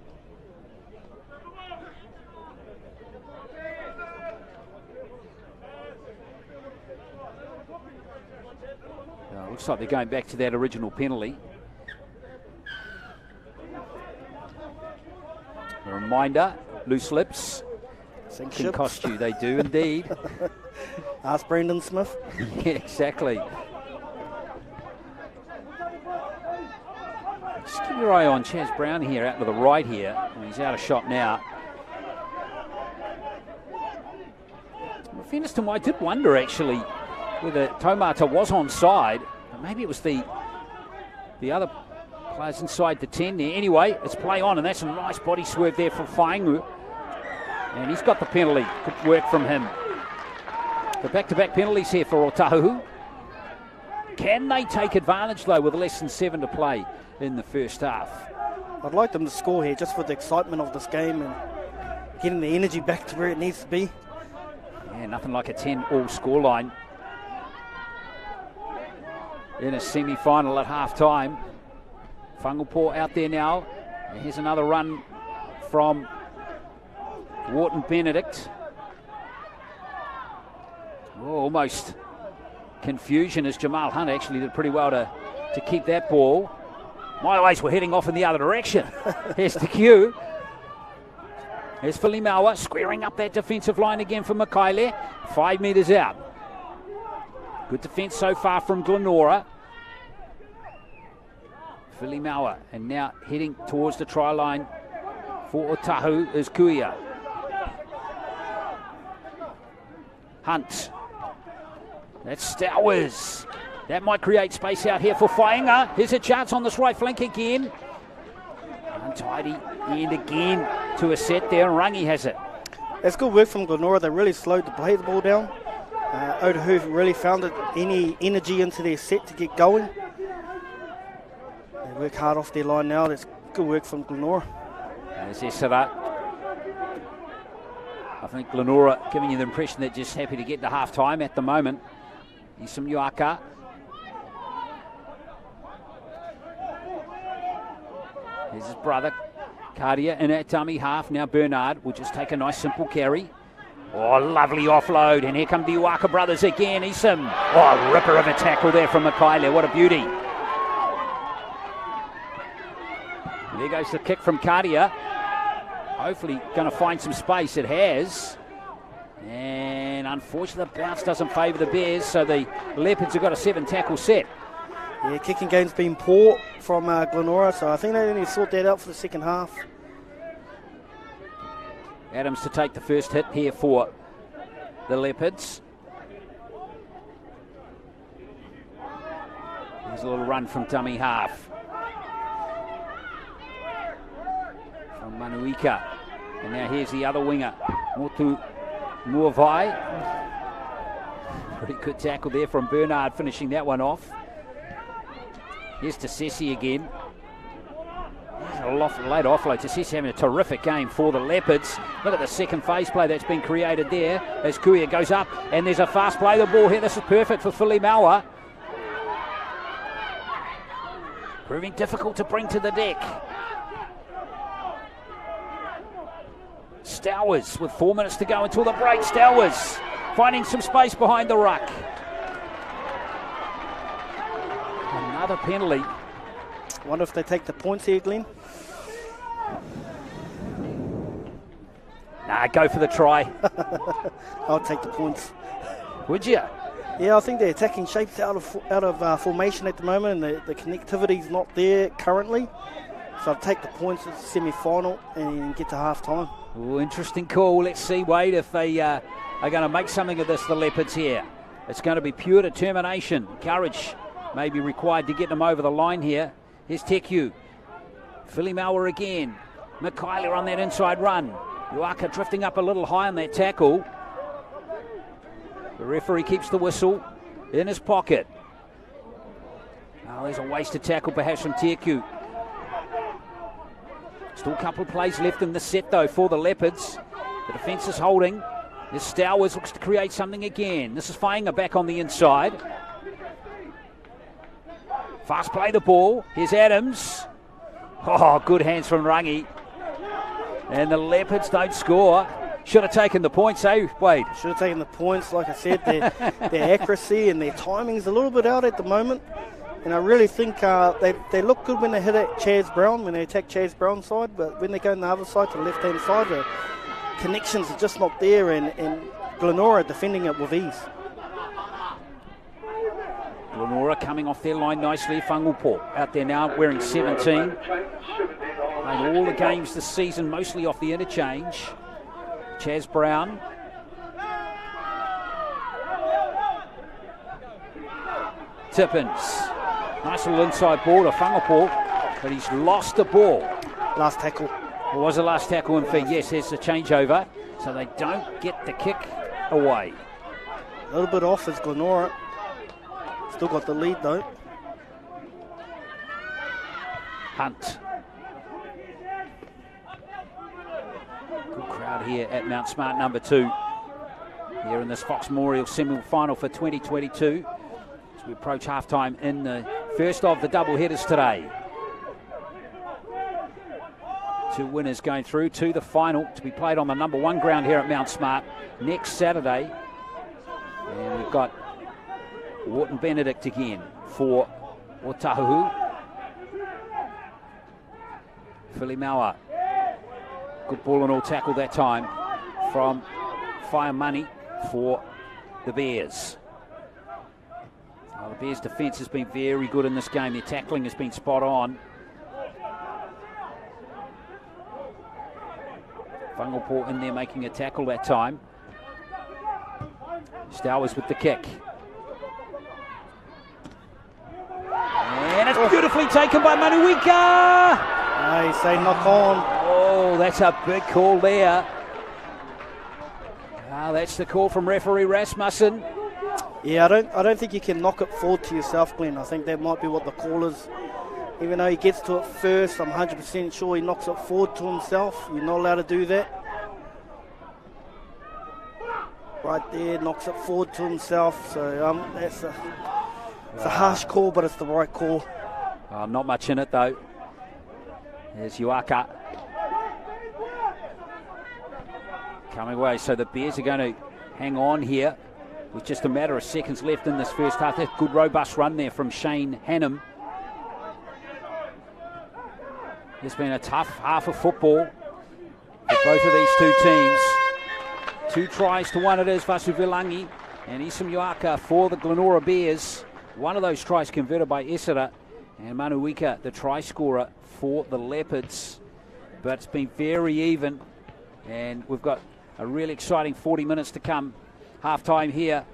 Looks like they're going back to that original penalty. A reminder, loose lips can cost you. They do indeed. Ask Brendan Smith. Yeah, exactly. Just keep your eye on Chaz Brown here out to the right here. And he's out of shot now. In fairness to him, I did wonder actually whether Taumata was onside. Maybe it was the other players inside the 10 there. Anyway, it's play on, and that's a nice body swerve there from Whaingu. And he's got the penalty. Good work from him. The back-to-back penalties here for Otahu. Can they take advantage, though, with less than 7 to play in the first half? I'd like them to score here just for the excitement of this game and getting the energy back to where it needs to be. Yeah, nothing like a 10-all scoreline in a semi-final at half-time. Whangupo out there now. And here's another run from Wharton Benedict. Oh, almost confusion as Jamal Hunt actually did pretty well to keep that ball. My eyes were heading off in the other direction. Here's the cue. Here's Filimaua squaring up that defensive line again for Makaile. 5 metres out. Good defence so far from Glenora. Filimaua, and now heading towards the try line for Otahu is Kuia. Hunt. That's Stowers. That might create space out here for Whainga. Here's a chance on this right flank again. Untidy end again to a set there, and Rangi has it. That's good work from Glenora. They really slowed the play the ball down. Otahu really found any energy into their set to get going. They work hard off their line now. There's Good work from Glenora. There's Essara. I think Glenora giving you the impression they're just happy to get to half-time at the moment. Isam Yuaka. There's his brother, Cardia, in at dummy half. Now Bernard will just take a nice simple carry. Oh, lovely offload. And here come the Yuaka brothers again. Isam. Oh, ripper of a tackle there from Mikaele. What a beauty. There goes the kick from Cardia. Hopefully going to find some space. It has. And unfortunately, the bounce doesn't favour the Bears, so the Leopards have got a 7-tackle set. Yeah, kicking game's been poor from Glenora, so I think they need to sort that out for the second half. Adams to take the first hit here for the Leopards. There's a little run from dummy half. From Manuika. And now here's the other winger, Motu Muavai. Pretty good tackle there from Bernard, finishing that one off. Here's Tassesi again. A late offload. Tassesi having a terrific game for the Leopards. Look at the second phase play that's been created there as Kuia goes up, and there's a fast play. The ball here. This is perfect for Philly Maua. Proving difficult to bring to the deck. Stowers with 4 minutes to go until the break. Stowers finding some space behind the ruck. Another penalty. Wonder if they take the points here, Glenn. Nah, go for the try. I'll take the points. Would you? Yeah, I think the attacking shape's out of formation at the moment, and the connectivity's not there currently. So I'll take the points at the semi-final and get to half-time. Oh, interesting call. Let's see, Wade, if they are going to make something of this, the Leopards here. It's going to be pure determination. Courage may be required to get them over the line here. Here's Teku. Philly Maua again. Mikaele on that inside run. Yuaka drifting up a little high on that tackle. The referee keeps the whistle in his pocket. Oh, there's a wasted tackle perhaps from Teku. Still a couple of plays left in the set though for the Leopards. The defence is holding. This Stowers looks to create something again. This is Fainga back on the inside. Fast play the ball. Here's Adams. Oh, good hands from Rangi. And the Leopards don't score. Should have taken the points, eh, Wade? Should have taken the points. Like I said, their accuracy and their timing's a little bit out at the moment. And I really think they look good when they hit at Chaz Brown, when they attack Chaz Brown's side. But when they go on the other side, to the left-hand side, the connections are just not there. And Glenora defending it with ease. Glenora coming off their line nicely. Whangupo out there now wearing 17. Played all the games this season, mostly off the interchange. Chaz Brown. Tippins. Nice little inside ball to Whangupo, but he's lost the ball. Last tackle. It was the last tackle in feet. Yes, there's the changeover. So they don't get the kick away. A little bit off is Glenora. Still got the lead though. Hunt. Good crowd here at Mount Smart number 2. Here in this Fox Memorial semi-final for 2022. As we approach half-time in the first of the double headers today. 2 winners going through to the final to be played on the number 1 ground here at Mount Smart next Saturday. And we've got Wharton Benedict again for Otahuhu. Philly Maua. Good ball and all tackle that time from Fire Money for the Bears. Well, the Bears' defence has been very good in this game. Their tackling has been spot on. Whangupo in there making a tackle that time. Stowers with the kick. And it's beautifully taken by Manuika. They say knock on. Oh, that's a big call there. Oh, that's the call from referee Rasmussen. Yeah, I don't think you can knock it forward to yourself, Glenn. I think that might be what the call is. Even though he gets to it first, I'm 100% sure he knocks it forward to himself. You're not allowed to do that. Right there, knocks it forward to himself. So it's a harsh call, but it's the right call. Not much in it though. There's Uaka coming away. So the Bears are going to hang on here with just a matter of seconds left in this first half. That good robust run there from Shane Hannum. It's been a tough half of football for both of these two teams. 2 tries to 1 it is, Vasu Vilangi and Isam Uaka for the Glenora Bears. One of those tries converted by Esera, and Manuika, the try scorer for the Leopards. But it's been very even, and we've got a really exciting 40 minutes to come. Half-time here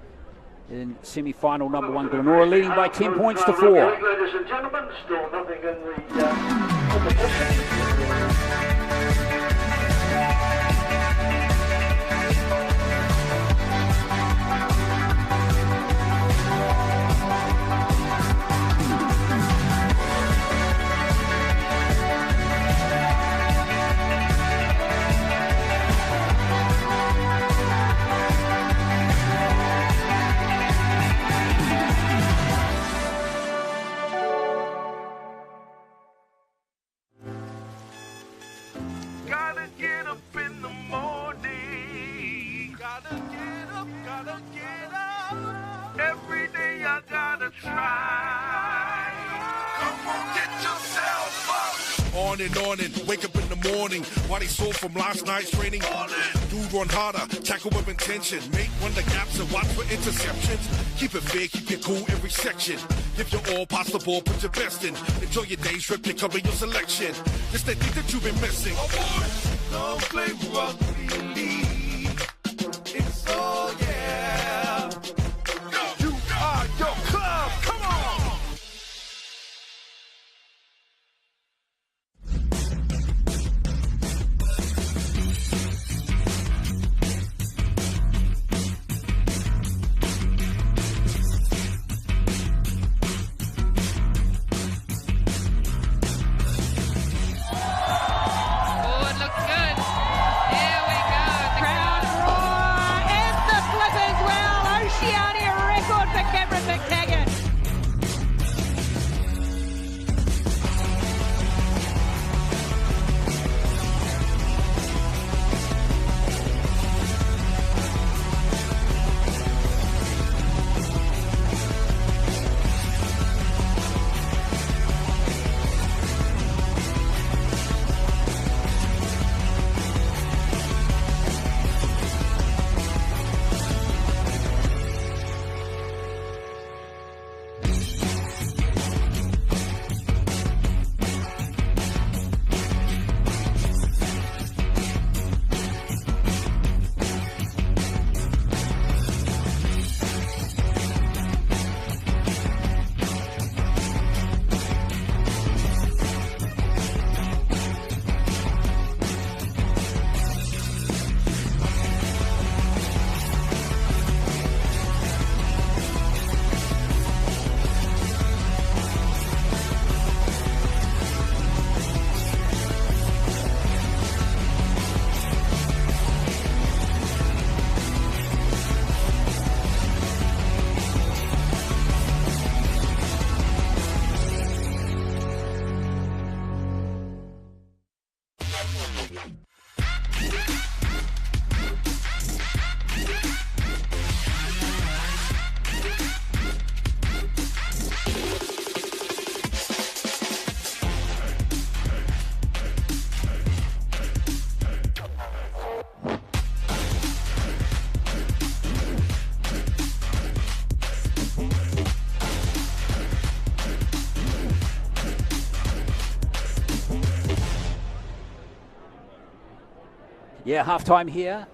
in semi-final number 1. Glenora leading by 10 points to 4. Ladies and gentlemen, still nothing in the competition. On and wake up in the morning. While they sore from last night's training. Dude run harder, tackle with intention. Make run the gaps and watch for interceptions. Keep it fair, keep it cool every section. Give your all, pass the ball, put your best in. Enjoy your day, trip, pick up in your selection. Just the thing that you've been missing. Don't play rugby league. It's all yeah. You are your club. Come on. Yeah, half-time here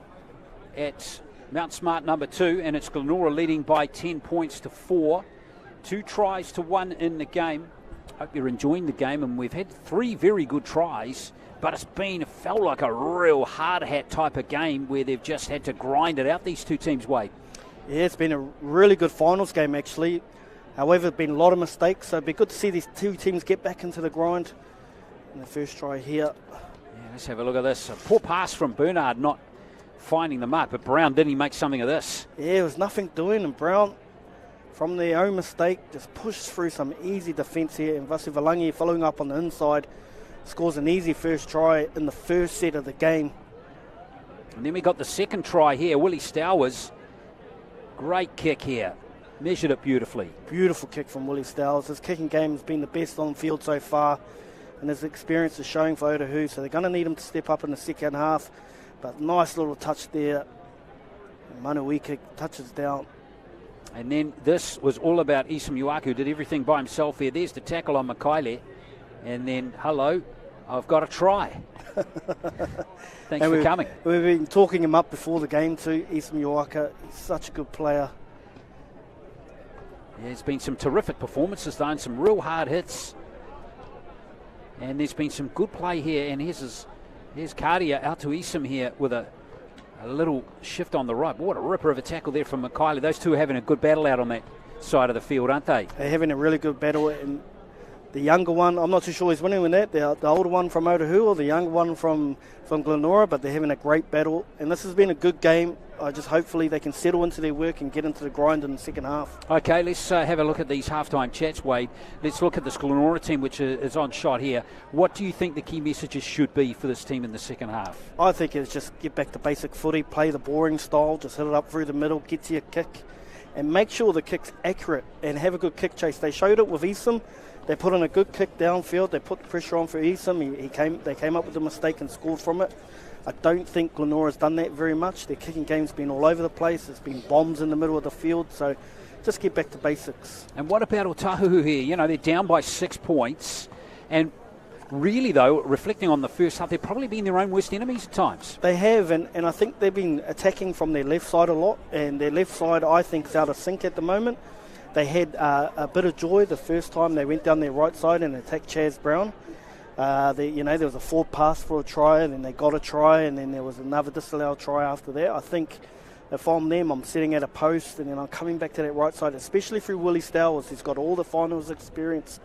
at Mount Smart number 2, and it's Glenora leading by 10 points to 4. 2 tries to 1 in the game. Hope you're enjoying the game, and we've had 3 very good tries, but it felt like a real hard-hat type of game where they've just had to grind it out, these two teams, Wade. Yeah, it's been a really good finals game, actually. However, there's been a lot of mistakes, so it'd be good to see these two teams get back into the grind. And the first try here. Yeah, let's have a look at this. A poor pass from Bernard, not finding the mark, but Brown, didn't he make something of this? Yeah, there was nothing doing, and Brown, from their own mistake, just pushes through some easy defence here, and Vasivalangi following up on the inside, scores an easy first try in the first set of the game. And then we got the second try here. Willie Stowers, great kick here. Measured it beautifully. Beautiful kick from Willie Stowers. His kicking game has been the best on the field so far, and his experience is showing for Otahu, so they're going to need him to step up in the second half. But nice little touch there. Manuika touches down. And then this was all about Isam Uaku, did everything by himself here. There's the tackle on Makaile. And then, hello, I've got a try. Thanks for coming. We've been talking him up before the game too, Isam Uaku. He's such a good player. Yeah, there's been some terrific performances though, and some real hard hits. And there's been some good play here. And here's Cardia out to Isam here with a little shift on the right. What a ripper of a tackle there from Makaile. Those two are having a good battle out on that side of the field, aren't they? They're having a really good battle. And the younger one, I'm not too sure he's winning with that. The older one from Otahu or the younger one from Glenora, but they're having a great battle. And this has been a good game. I just hopefully they can settle into their work and get into the grind in the second half. Okay, let's have a look at these halftime chats, Wade. Let's look at this Glenora team, which is on shot here. What do you think the key messages should be for this team in the second half? I think it's just get back to basic footy, play the boring style, just hit it up through the middle, get to your kick, and make sure the kick's accurate and have a good kick chase. They showed it with Isam. They put in a good kick downfield. They put the pressure on for Isam. They came up with a mistake and scored from it. I don't think Glenora's done that very much. Their kicking game's been all over the place. There's been bombs in the middle of the field. So just get back to basics. And what about Otahu here? You know, they're down by 6 points. And really, though, reflecting on the first half, they've probably been their own worst enemies at times. They have, and I think they've been attacking from their left side a lot. And their left side, I think, is out of sync at the moment. They had a bit of joy the first time they went down their right side and attacked Chaz Brown. There was a forward pass for a try, and then they got a try, and then there was another disallowed try after that. I think if I'm them, I'm sitting at a post, and then I'm coming back to that right side, especially through Willie Stowers. He's got all the finals experience.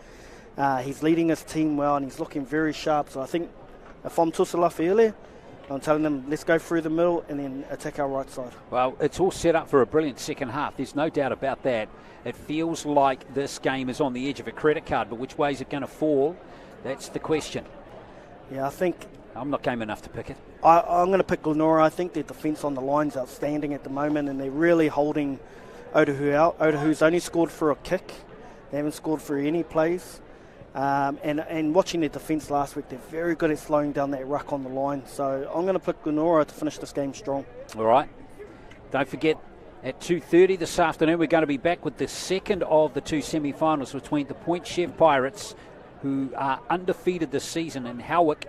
He's leading his team well, and he's looking very sharp. So I think if I'm Tusalafele, I'm telling them, let's go through the middle and then attack our right side. Well, it's all set up for a brilliant second half. There's no doubt about that. It feels like this game is on the edge of a credit card, but which way is it going to fall? That's the question. Yeah, I think... I'm not game enough to pick it. I'm going to pick Glenora. I think their defence on the line's outstanding at the moment, and they're really holding Otahu out. Otahu's only scored for a kick. They haven't scored for any plays. And watching their defence last week, they're very good at slowing down that ruck on the line. So I'm going to pick Glenora to finish this game strong. All right. Don't forget, at 2:30 this afternoon, we're going to be back with the second of the two semi-finals between the Point Chef Pirates, who are undefeated this season, and Howick.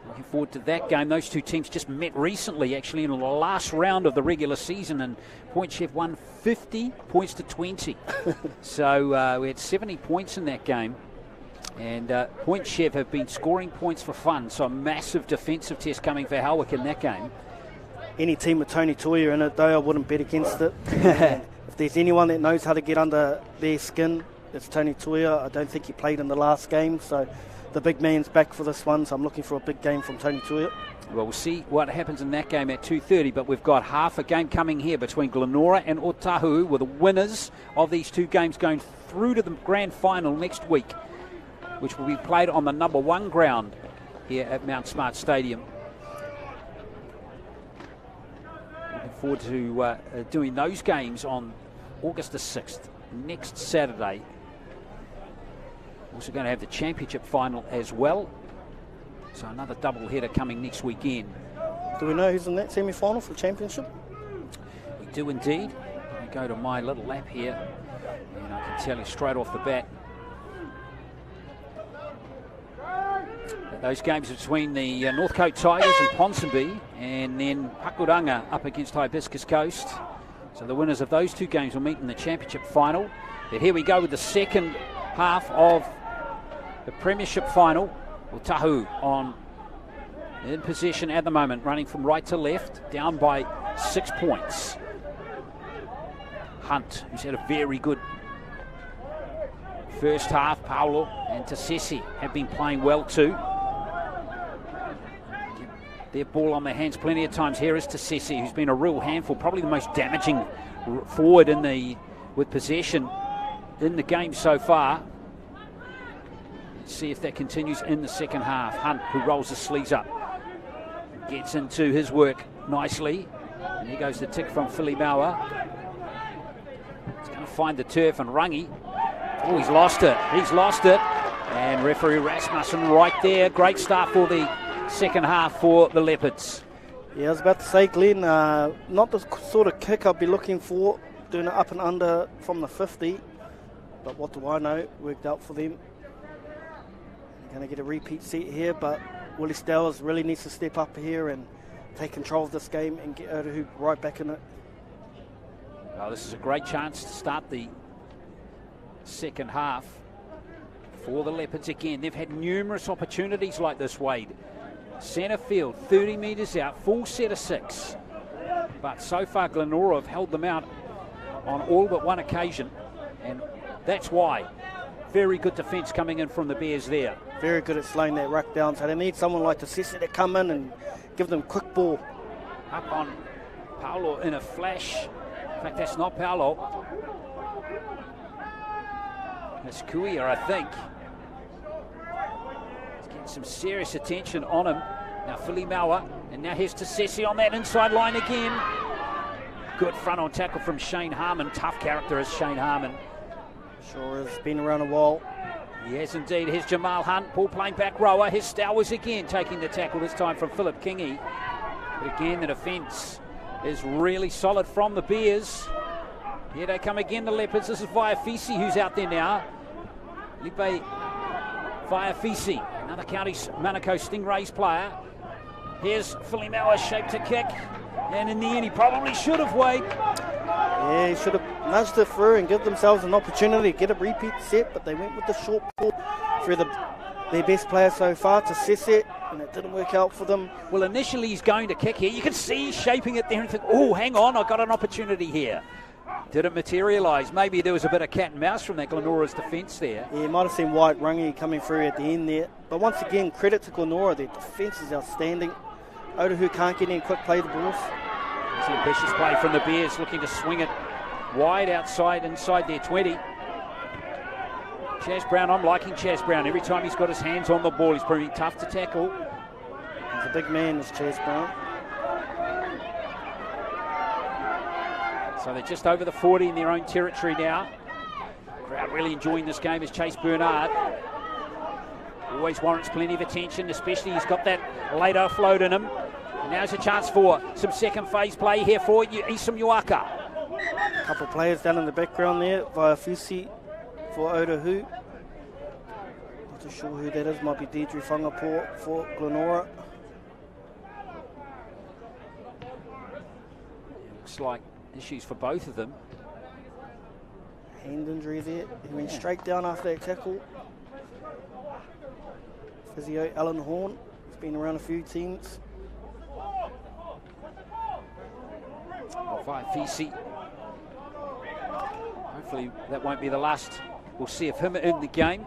Looking forward to that game. Those two teams just met recently, actually, in the last round of the regular season, and Point Chef won 50 points to 20. So we had 70 points in that game. And Point Chef have been scoring points for fun, so a massive defensive test coming for Howick in that game. Any team with Tony Toya in it, though, I wouldn't bet against it. If there's anyone that knows how to get under their skin, it's Tony Toya. I don't think he played in the last game, so the big man's back for this one, so I'm looking for a big game from Tony Toya. Well, we'll see what happens in that game at 2:30, but we've got half a game coming here between Glenora and Otahu, with the winners of these two games going through to the grand final next week, which will be played on the number 1 ground here at Mount Smart Stadium. Looking forward to doing those games on August the 6th, next Saturday. Also going to have the championship final as well. So another double header coming next weekend. Do we know who's in that semi-final for the championship? We do indeed. I go to my little lap here, and I can tell you straight off the bat. Those games between the Northcote Tigers and Ponsonby, and then Pakuranga up against Hibiscus Coast. So the winners of those two games will meet in the championship final. But here we go with the second half of the Premiership final. Otahu in possession at the moment, running from right to left, down by 6 points. Hunt, who's had a very good First half, Paulo and Tasesi have been playing well too. Their ball on their hands plenty of times. Here is Tasesi, who's been a real handful, probably the most damaging forward with possession in the game so far. Let's see if that continues in the second half. Hunt, who rolls his sleeves up, gets into his work nicely. And here goes the tick from Philly Maua. He's going to find the turf, and Rangi. Oh, he's lost it. He's lost it. And referee Rasmussen right there. Great start for the second half for the Leopards. Yeah, I was about to say, Glenn, not the sort of kick I'd be looking for, doing it up and under from the 50. But what do I know? Worked out for them. Going to get a repeat set here, but Willie Stowers really needs to step up here and take control of this game and get Otahu right back in it. Well, this is a great chance to start the second half for the Leopards again. They've had numerous opportunities like this, Wade. Centre field, 30 metres out, full set of 6. But so far, Glenora have held them out on all but one occasion, and that's why. Very good defence coming in from the Bears there. Very good at slowing that ruck down, so they need someone like Tasesi to come in and give them quick ball. Up on Paulo in a flash. In fact, that's not Paulo. It's Kuia, I think. He's getting some serious attention on him. Now Philly Maua, and now here's Tasesi on that inside line again. Good front on tackle from Shane Harmon. Tough character is Shane Harmon. Sure has been around a while. Yes, indeed. Here's Jamal Hunt, ball playing back rower. Here's Stowers again, taking the tackle, this time from Philip Kingi. But again, the defence is really solid from the Bears. Here they come again, the Leopards. This is Vaiafisi who's out there now. Lipe Vaiafisi, another County Manukau Stingrays player. Here's Philly Maua, shaped to kick. And in the end, he probably should have, Wade. Yeah, he should have nudged it through and give themselves an opportunity to get a repeat set, but they went with the short ball through their best player so far, to Tasesi, and it didn't work out for them. Well, initially he's going to kick here. You can see he's shaping it there and think, oh, hang on, I've got an opportunity here. Didn't materialise. Maybe there was a bit of cat and mouse from that Glenora's defence there. Yeah, you might have seen White Rangi coming through at the end there. But once again, credit to Glenora, their defence is outstanding. Otahu can't get any quick play the balls. It's an ambitious play from the Bears, looking to swing it wide outside, inside their 20. Chaz Brown, I'm liking Chaz Brown. Every time he's got his hands on the ball, he's proving tough to tackle. He's a big man, this Chaz Brown. So they're just over the 40 in their own territory now. Crowd really enjoying this game as Chase Bernard always warrants plenty of attention, especially he's got that late offload in him. And now's a chance for some second phase play here for Isam Uaka. A couple of players down in the background there, Vaiafisi for Otahu. Not too sure who that is, might be Deidre Whangapō for Glenora. Looks like issues for both of them. Hand injury there. He went straight down after that tackle. Physio Alan Horn. He's been around a few teams. Vaiafisi. Hopefully that won't be the last. We'll see if him in the game.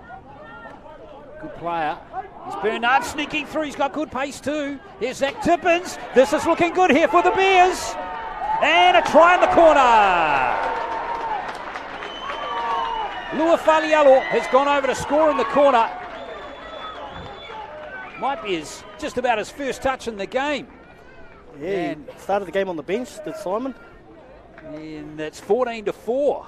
Good player. Here's Bernard sneaking through. He's got good pace too. Here's Zach Tippins. This is looking good here for the Bears. And a try in the corner. Lua Falialo has gone over to score in the corner. Might be just about his first touch in the game. Yeah, and started the game on the bench, did Simon. And it's 14-4.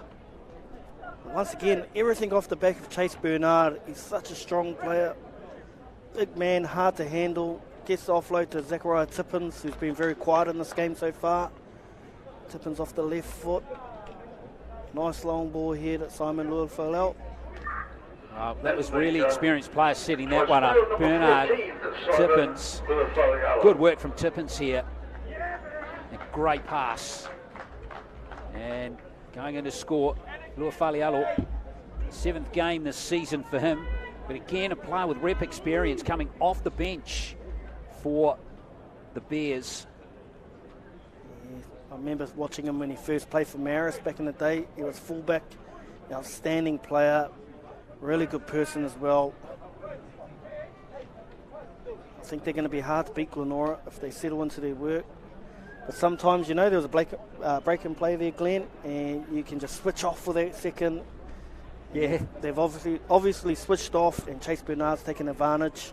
Once again, everything off the back of Chase Bernard. He's such a strong player. Big man, hard to handle. Gets the offload to Zachariah Tippins, who's been very quiet in this game so far. Tippins off the left foot. Nice long ball here that Simon Lua fell out. That was really experienced players setting that one up. Bernard, Tippins. Good work from Tippins here. A great pass. And going in to score, Lua Falialo. 7th game this season for him. But again, a player with rep experience coming off the bench for the Bears. I remember watching him when he first played for Maris back in the day. He was fullback, outstanding player. Really good person as well. I think they're going to be hard to beat Glenora if they settle into their work. But sometimes, you know, there was a break and play there, Glenn, and you can just switch off for that second. Yeah. They've obviously switched off, and Chase Bernard's taken advantage.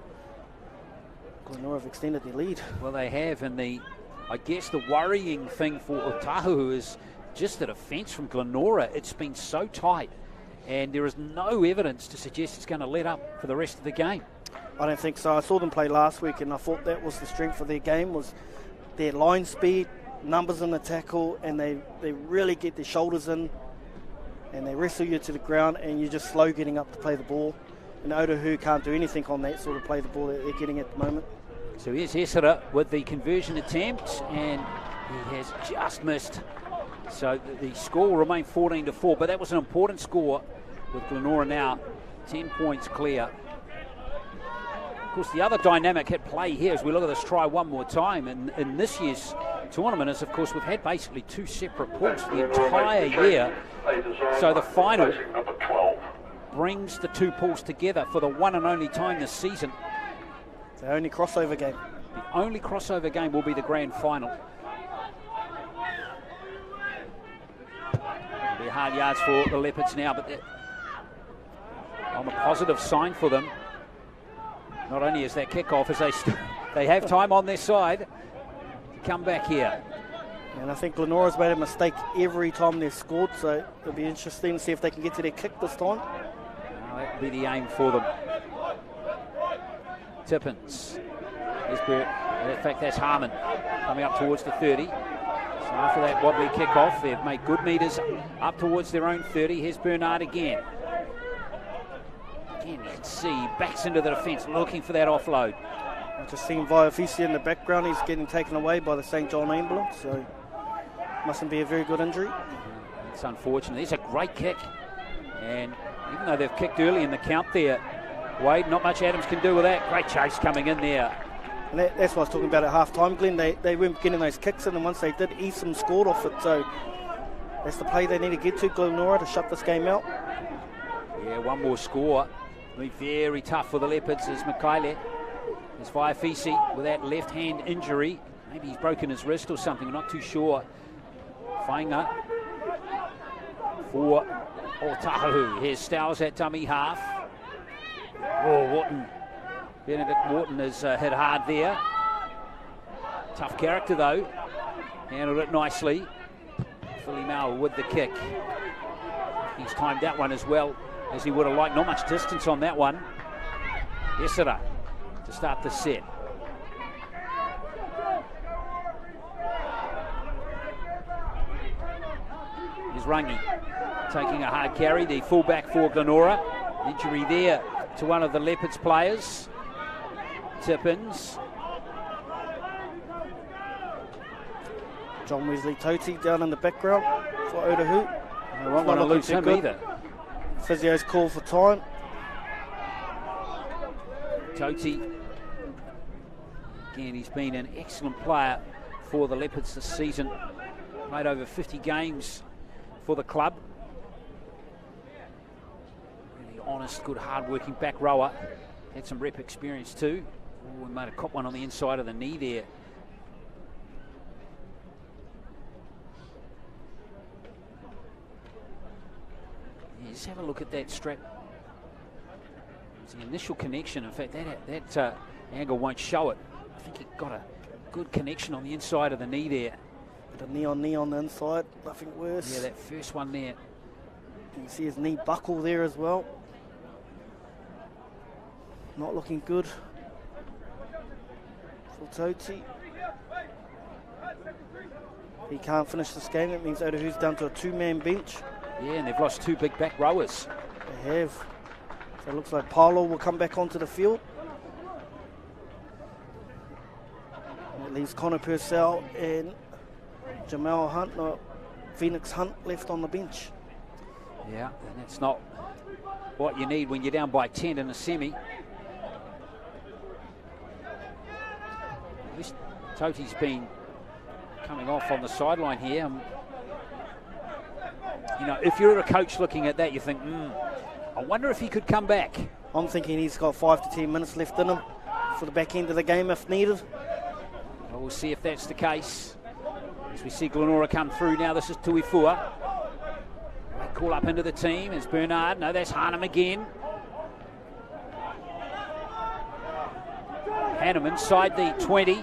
Glenora have extended their lead. Well, they have, and I guess the worrying thing for Otahu is just the defence from Glenora. It's been so tight, and there is no evidence to suggest it's going to let up for the rest of the game. I don't think so. I saw them play last week, and I thought that was the strength of their game, was their line speed, numbers in the tackle, and they really get their shoulders in, and they wrestle you to the ground, and you're just slow getting up to play the ball. And Otahu can't do anything on that sort of play the ball that they're getting at the moment. So here's Hesera with the conversion attempt, and he has just missed. So the score will remain 14-4, but that was an important score with Glenora now 10 points clear. Of course, the other dynamic at play here as we look at this try one more time in this year's tournament is, of course, we've had basically two separate pools the entire year. So the final brings the two pools together for the one and only time this season. The only crossover game. The only crossover game will be the grand final. It'll be hard yards for the Leopards now, but on the positive sign for them, not only is that kickoff, as they have time on their side to come back here. And I think Glenora's made a mistake every time they've scored, so it'll be interesting to see if they can get to their kick this time. That will be the aim for them. Tippins. In fact, that's Harmon coming up towards the 30. So after that wobbly kickoff, they've made good metres up towards their own 30. Here's Bernard again. Again, you can see he backs into the defence looking for that offload. I've just seen Viafisi in the background. He's getting taken away by the St. John ambulance, so mustn't be a very good injury. It's unfortunate. It's a great kick. And even though they've kicked early in the count there, Wade, not much Adams can do with that. Great chase coming in there. And that's what I was talking about at half-time, Glenn. They weren't getting those kicks in, and once they did, Eastham scored off it. So that's the play they need to get to, Glenora, to shut this game out. Yeah, one more score. It'll be very tough for the Leopards as Mikaele. There's Viafisi with that left-hand injury. Maybe he's broken his wrist or something, I'm not too sure. Whainga for Otahu. Here's Stowers at dummy half. Oh, Wharton. Benedict Wharton has hit hard there. Tough character though. Handled it nicely. Philly Mao with the kick. He's timed that one as well as he would have liked. Not much distance on that one. Hesera to start the set. Here's Rangi taking a hard carry. The fullback for Glenora. Injury there to one of the Leopards players. Tippins. John Wesley Toti down in the background for Otahu. They won't want to lose him either. Physio's call for time. Toti. Again, he's been an excellent player for the Leopards this season. Played over 50 games for the club. Really honest, good, hard-working back rower. Had some rep experience too. Oh, we might have caught one on the inside of the knee there. Yeah, just have a look at that strap. It's the initial connection. In fact, that angle won't show it. I think he got a good connection on the inside of the knee there. Bit of knee on the inside, nothing worse. Yeah, that first one there. You can see his knee buckle there as well. Not looking good for Toti. He can't finish this game. That means Otahu's down to a two-man bench. Yeah, and they've lost two big back rowers. They have. So it looks like Paolo will come back onto the field. And it leaves Connor Purcell and Jamal Hunt, no, Phoenix Hunt left on the bench. Yeah, and that's not what you need when you're down by 10 in a semi. At least Toti's been coming off on the sideline here. You know, if you're a coach looking at that, you think, I wonder if he could come back. I'm thinking he's got 5 to 10 minutes left in him for the back end of the game if needed. Well, we'll see if that's the case. As we see Glenora come through now, this is Tuifua. They call up into the team. It's Bernard. No, that's Hanum again. Hanum inside the 20.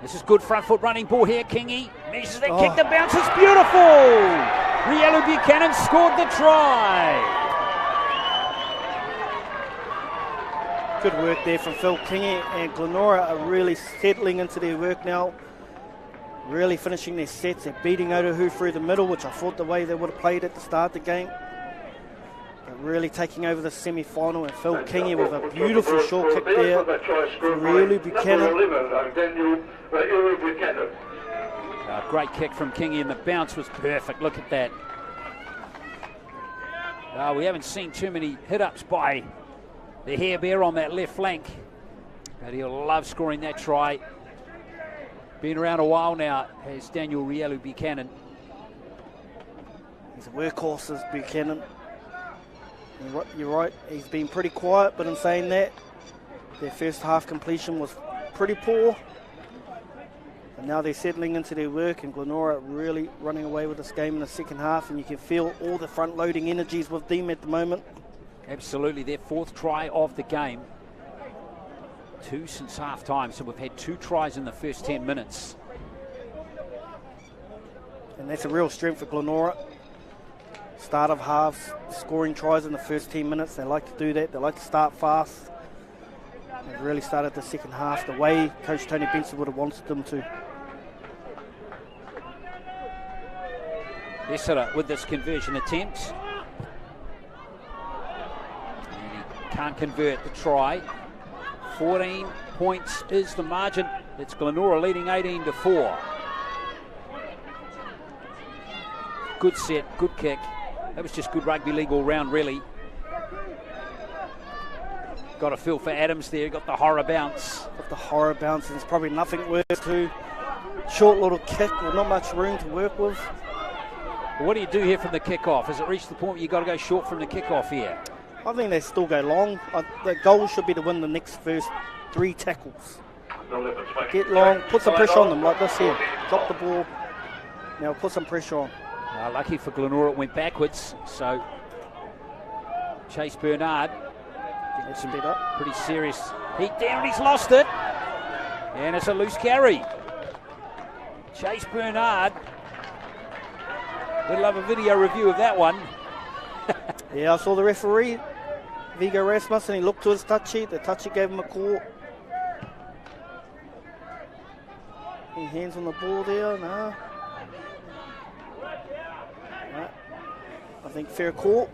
This is good front foot running ball here. Kingy measures that kick, the bounce is beautiful. Rielu Buchanan scored the try. Good work there from Phil Kingy, and Glenora are really settling into their work now. Really finishing their sets. They're beating Otahu through the middle, which I thought the way they would have played at the start of the game. But really taking over the semi-final, and Phil Kingy with a beautiful short kick there for Rielu Buchanan. Great kick from Kingy, and the bounce was perfect. Look at that. We haven't seen too many hit-ups by the Hair Bear on that left flank, but he'll love scoring that try. Been around a while now, has Daniel Rielu Buchanan. He's a workhorse, is Buchanan. You're right, he's been pretty quiet, but in saying that, their first half completion was pretty poor. And now they're settling into their work, and Glenora really running away with this game in the second half, and you can feel all the front-loading energies with them at the moment. Absolutely, their 4th try of the game. 2 since half-time, so we've had 2 tries in the first 10 minutes. And that's a real strength for Glenora. Start of halves, scoring tries in the first 10 minutes. They like to do that. They like to start fast. They've really started the second half the way Coach Tony Benson would have wanted them to. Essera with this conversion attempt. And he can't convert the try. 14 points is the margin. It's Glenora leading 18-4. Good set, good kick. That was just good rugby league all round, really. Got a feel for Adams there, got the horror bounce. Got the horror bounce, and there's probably nothing worse too. Short little kick with not much room to work with. What do you do here from the kick-off? Has it reached the point where you've got to go short from the kick-off here? I think they still go long. The goal should be to win the next first 3 tackles. Get long, put some pressure on them like this here. Drop the ball. Now put some pressure on. Lucky for Glenora, it went backwards. So Chase Bernard, pretty serious heat down. He's lost it, and it's a loose carry. Chase Bernard. We'd love a video review of that one. Yeah, I saw the referee, Viggo Rasmussen. He looked to his touchy. The touchy gave him a call. Any hands on the ball there? No. I think fair call.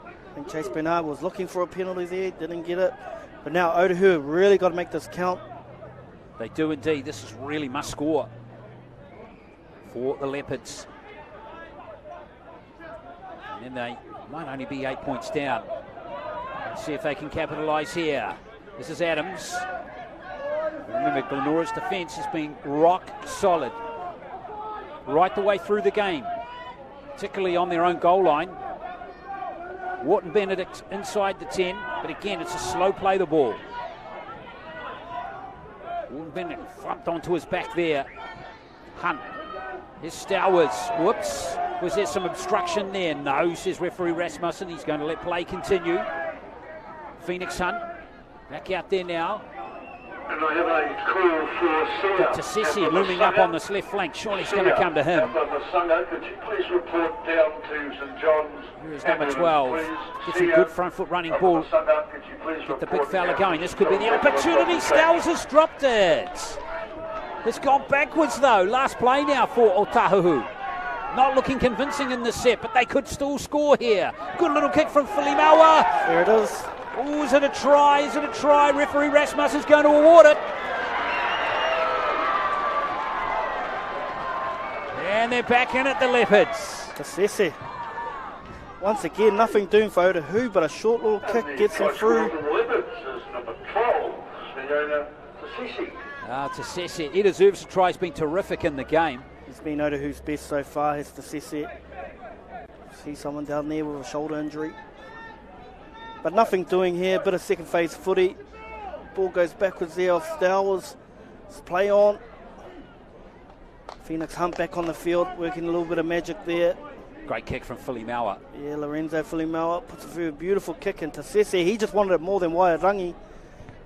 I think Chase Bernard was looking for a penalty there, didn't get it. But now Otahu have really got to make this count. They do indeed. This is really must score for the Leopards. And then they might only be 8 points down. Let's see if they can capitalise here. This is Adams. Remember, Glenora's defence has been rock solid right the way through the game, particularly on their own goal line. Wharton Benedict inside the 10, but again, it's a slow play the ball. Wharton Benedict thumped onto his back there. Hunt. Here's Stowers. Whoops. Was there some obstruction there? No, says referee Rasmussen. He's going to let play continue. Phoenix Hunt. Back out there now. And I have a call for Dr. Sessi looming up on this left flank. Surely it's going to come to him. Could you please report down to St John's? Here is number 12. Gets a good front foot running ball. Get the big fella going. This could be the opportunity. Stowers has dropped it. It's gone backwards though. Last play now for Otahu. Not looking convincing in this set, but they could still score here. Good little kick from Filimawa. There it is. Oh, is it a try? Is it a try? Referee Rasmussen's going to award it. And they're back in at the Leopards. Kasese. Once again, nothing doing for Otahu, but a short little kick gets him through. Number 12, Tasese. He deserves a try. He's been terrific in the game. He's been Otahu's best so far, has Tasese. See someone down there with a shoulder injury. But nothing doing here. Bit of second phase footy. Ball goes backwards there off Stowers. Let's play on. Phoenix Hunt back on the field, working a little bit of magic there. Great kick from Filimaua. Yeah, Lorenzo Filimaua puts it through a beautiful kick into Sese. He just wanted it more than Wairangi.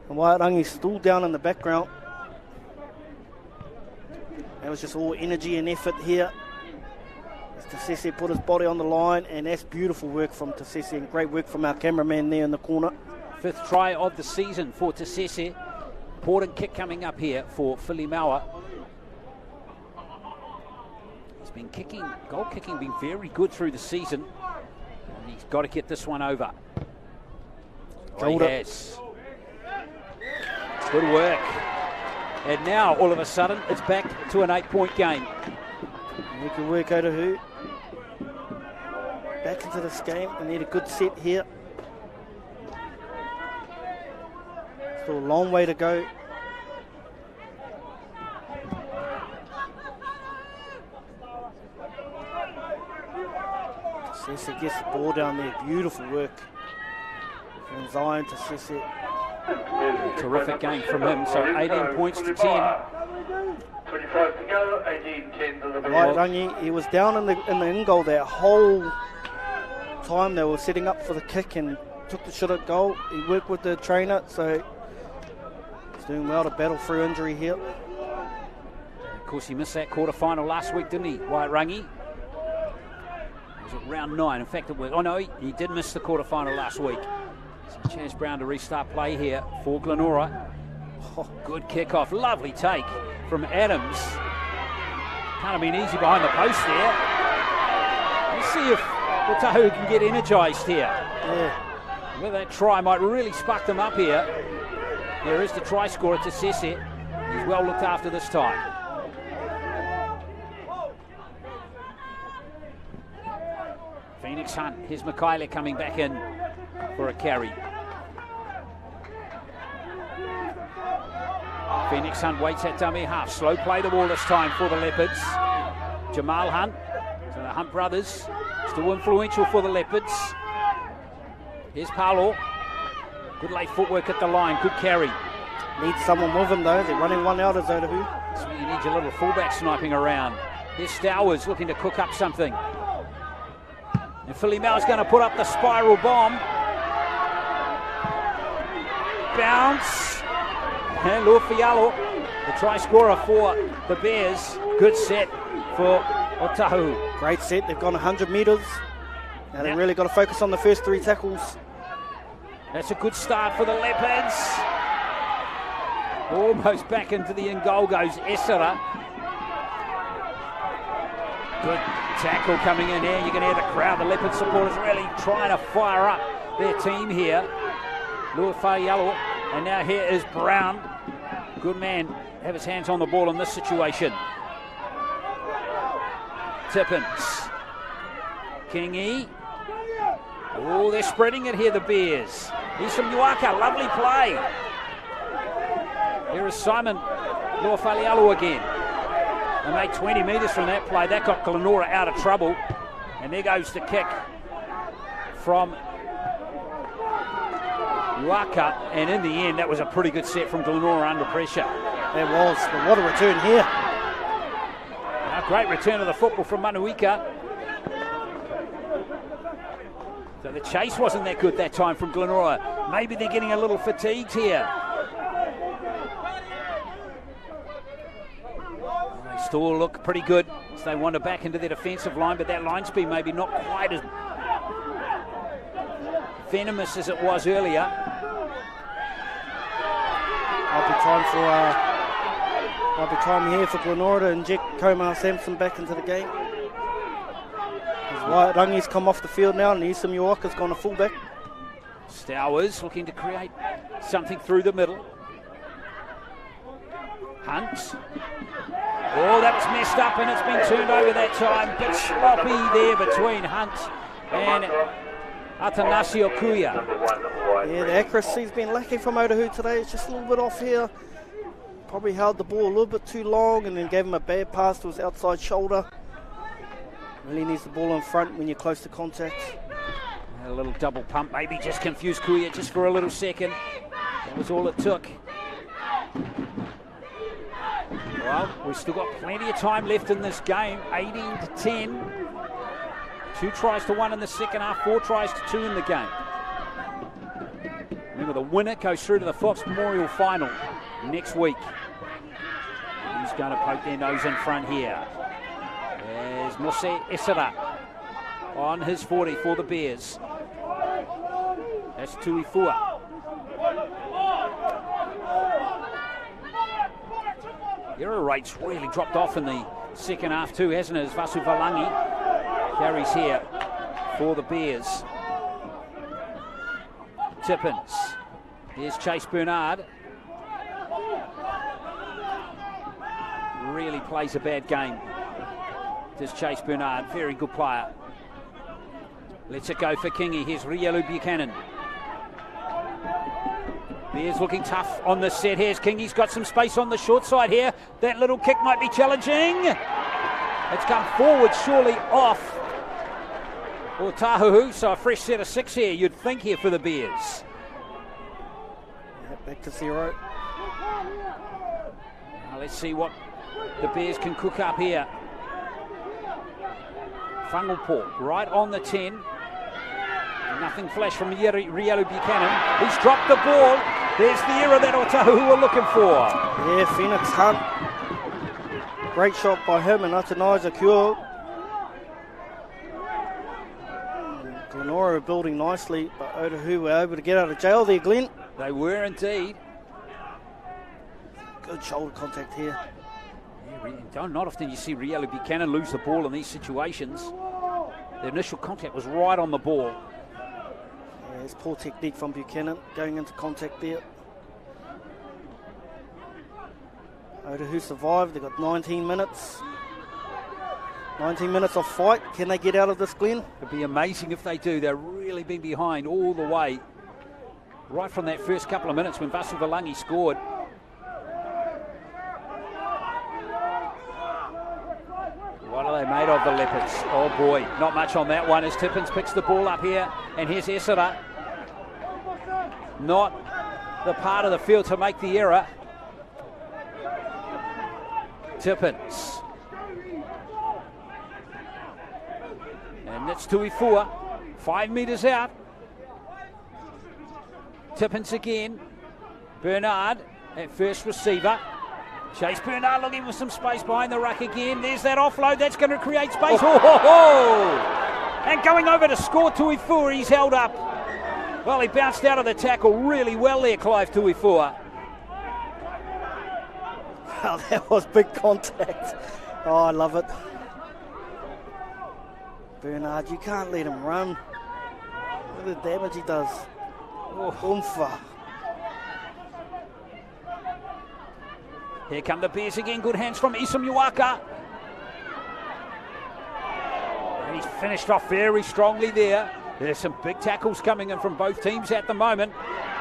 And Wairangi's still down in the background. That was just all energy and effort here. As Tasese put his body on the line, and that's beautiful work from Tasese and great work from our cameraman there in the corner. 5th try of the season for Tasese. Important kick coming up here for Filimaua. He's been kicking, goal kicking, been very good through the season. And he's got to get this one over. Oh, he has. Good work. And now, all of a sudden, it's back to an 8-point game. Good work, Otahu. Back into this game. We need a good set here. Still a long way to go. Sese gets the ball down there. Beautiful work from Zion to Sese. Terrific game from him. So 18 points to 10. 25 to go, 18-10 to the Wairangi, he was down in the in goal that whole time. They were setting up for the kick and took the shot at goal. He worked with the trainer, so he's doing well to battle through injury here. Of course, he missed that quarter-final last week, didn't he, Wairangi? Was it round 9? In fact, it was. Oh no, he did miss the quarter-final last week. So Chance Brown to restart play here for Glenora. Oh, good kick-off. Lovely take from Adams. Can't have been easy behind the post there. Let's see if Otahu can get energised here. Yeah. Whether that try might really spark them up here. There is the try scorer to Sese. He's well looked after this time. Phoenix Hunt. Here's Mikaele coming back in for a carry. Phoenix Hunt waits at dummy half. Slow play the ball this time for the Leopards. Jamal Hunt. So the Hunt brothers still influential for the Leopards. Here's Paolo. Good late footwork at the line. Good carry. Needs someone with him though. They're running one out of Otahu. So you need your little fullback sniping around. Here's Stowers looking to cook up something. And Filimau's going to put up the spiral bomb. Bounce. And Lufialo, the try scorer for the Bears. Good set for Otahu. Great set. They've gone 100 metres. Now they've really got to focus on the first 3 tackles. That's a good start for the Leopards. Almost back into the in goal goes Essera. Good tackle coming in here. You can hear the crowd. The Leopard supporters really trying to fire up their team here. Lufialo. And now here is Brown. Good man, have his hands on the ball in this situation. Tippins. Kingy. Oh, they're spreading it here, the Bears. He's from Uaka, lovely play. Here is Simon Lufialo again. They made 20 metres from that play. That got Glenora out of trouble. And there goes the kick from Uaka, and in the end, that was a pretty good set from Glenora under pressure. There was, but what a return here. A great return of the football from Manuika. So the chase wasn't that good that time from Glenora. Maybe they're getting a little fatigued here. They still look pretty good as they wander back into their defensive line, but that line speed maybe not quite as venomous as it was earlier. Might be time here for Glenora to inject Komar Sampson back into the game. Wairangi's come off the field now, and Isam Uaka's gone to fullback. Stowers looking to create something through the middle. Hunt. Oh, that was messed up, and it's been turned over that time. Bit sloppy there between Hunt and Atanasio Kuya. Yeah, the accuracy's been lacking from Otahu today. It's just a little bit off here. Probably held the ball a little bit too long and then gave him a bad pass to his outside shoulder. Really needs the ball in front when you're close to contact. A little double pump, maybe just confused Kuya just for a little second. That was all it took. Well, we've still got plenty of time left in this game. 18-10. 2 tries to 1 in the second half, 4 tries to 2 in the game. Remember, the winner goes through to the Fox Memorial Final next week. Who's going to poke their nose in front here? There's Mose Esera on his 40 for the Bears. That's Tuifua. Error rates really dropped off in the second half too, hasn't it? As Vasu Valangi carries here for the Bears. Tippins. Here's Chase Bernard. Really plays a bad game. This Chase Bernard, very good player. Lets it go for Kingy. Here's Rielu Buchanan. Bears looking tough on the set. Here's King. He's got some space on the short side here. That little kick might be challenging. It's come forward, surely off Otahu. So a fresh set of 6 here, you'd think, here for the Bears. Yeah, back to 0. Now let's see what the Bears can cook up here. Whangupo right on the 10. Nothing flash from Rielu Buchanan. He's dropped the ball. There's the error that Otahu were looking for. Yeah, Phoenix Hunt. Great shot by him and Atanaisa Kure. Glenora are building nicely, but Otahu were able to get out of jail there, Glenn. They were indeed. Good shoulder contact here. Yeah, not often you see Rielu Buchanan lose the ball in these situations. The initial contact was right on the ball. Yeah, it's poor technique from Buchanan going into contact there. Otahu survived. They've got 19 minutes. 19 minutes of fight. Can they get out of this, Glenn? It'd be amazing if they do. They've really been behind all the way. Right from that first couple of minutes when Vasu Valangi scored. What are they made of, the Leopards? Oh boy, not much on that one as Tippins picks the ball up here. And here's Esera. Not the part of the field to make the error. Tippins. And that's Tuifua. 5 metres out. Tippins again. Bernard at first receiver. Chase Bernard looking for some space behind the ruck again. There's that offload. That's going to create space. And going over to score, Tuifua. He's held up. Well, he bounced out of the tackle really well there, Clive Tuifua. Wow, that was big contact. Oh, I love it. Bernard, you can't let him run. Look at the damage he does. Oompha. Here come the Bears again. Good hands from Isam Uwaka. And he's finished off very strongly there. There's some big tackles coming in from both teams at the moment.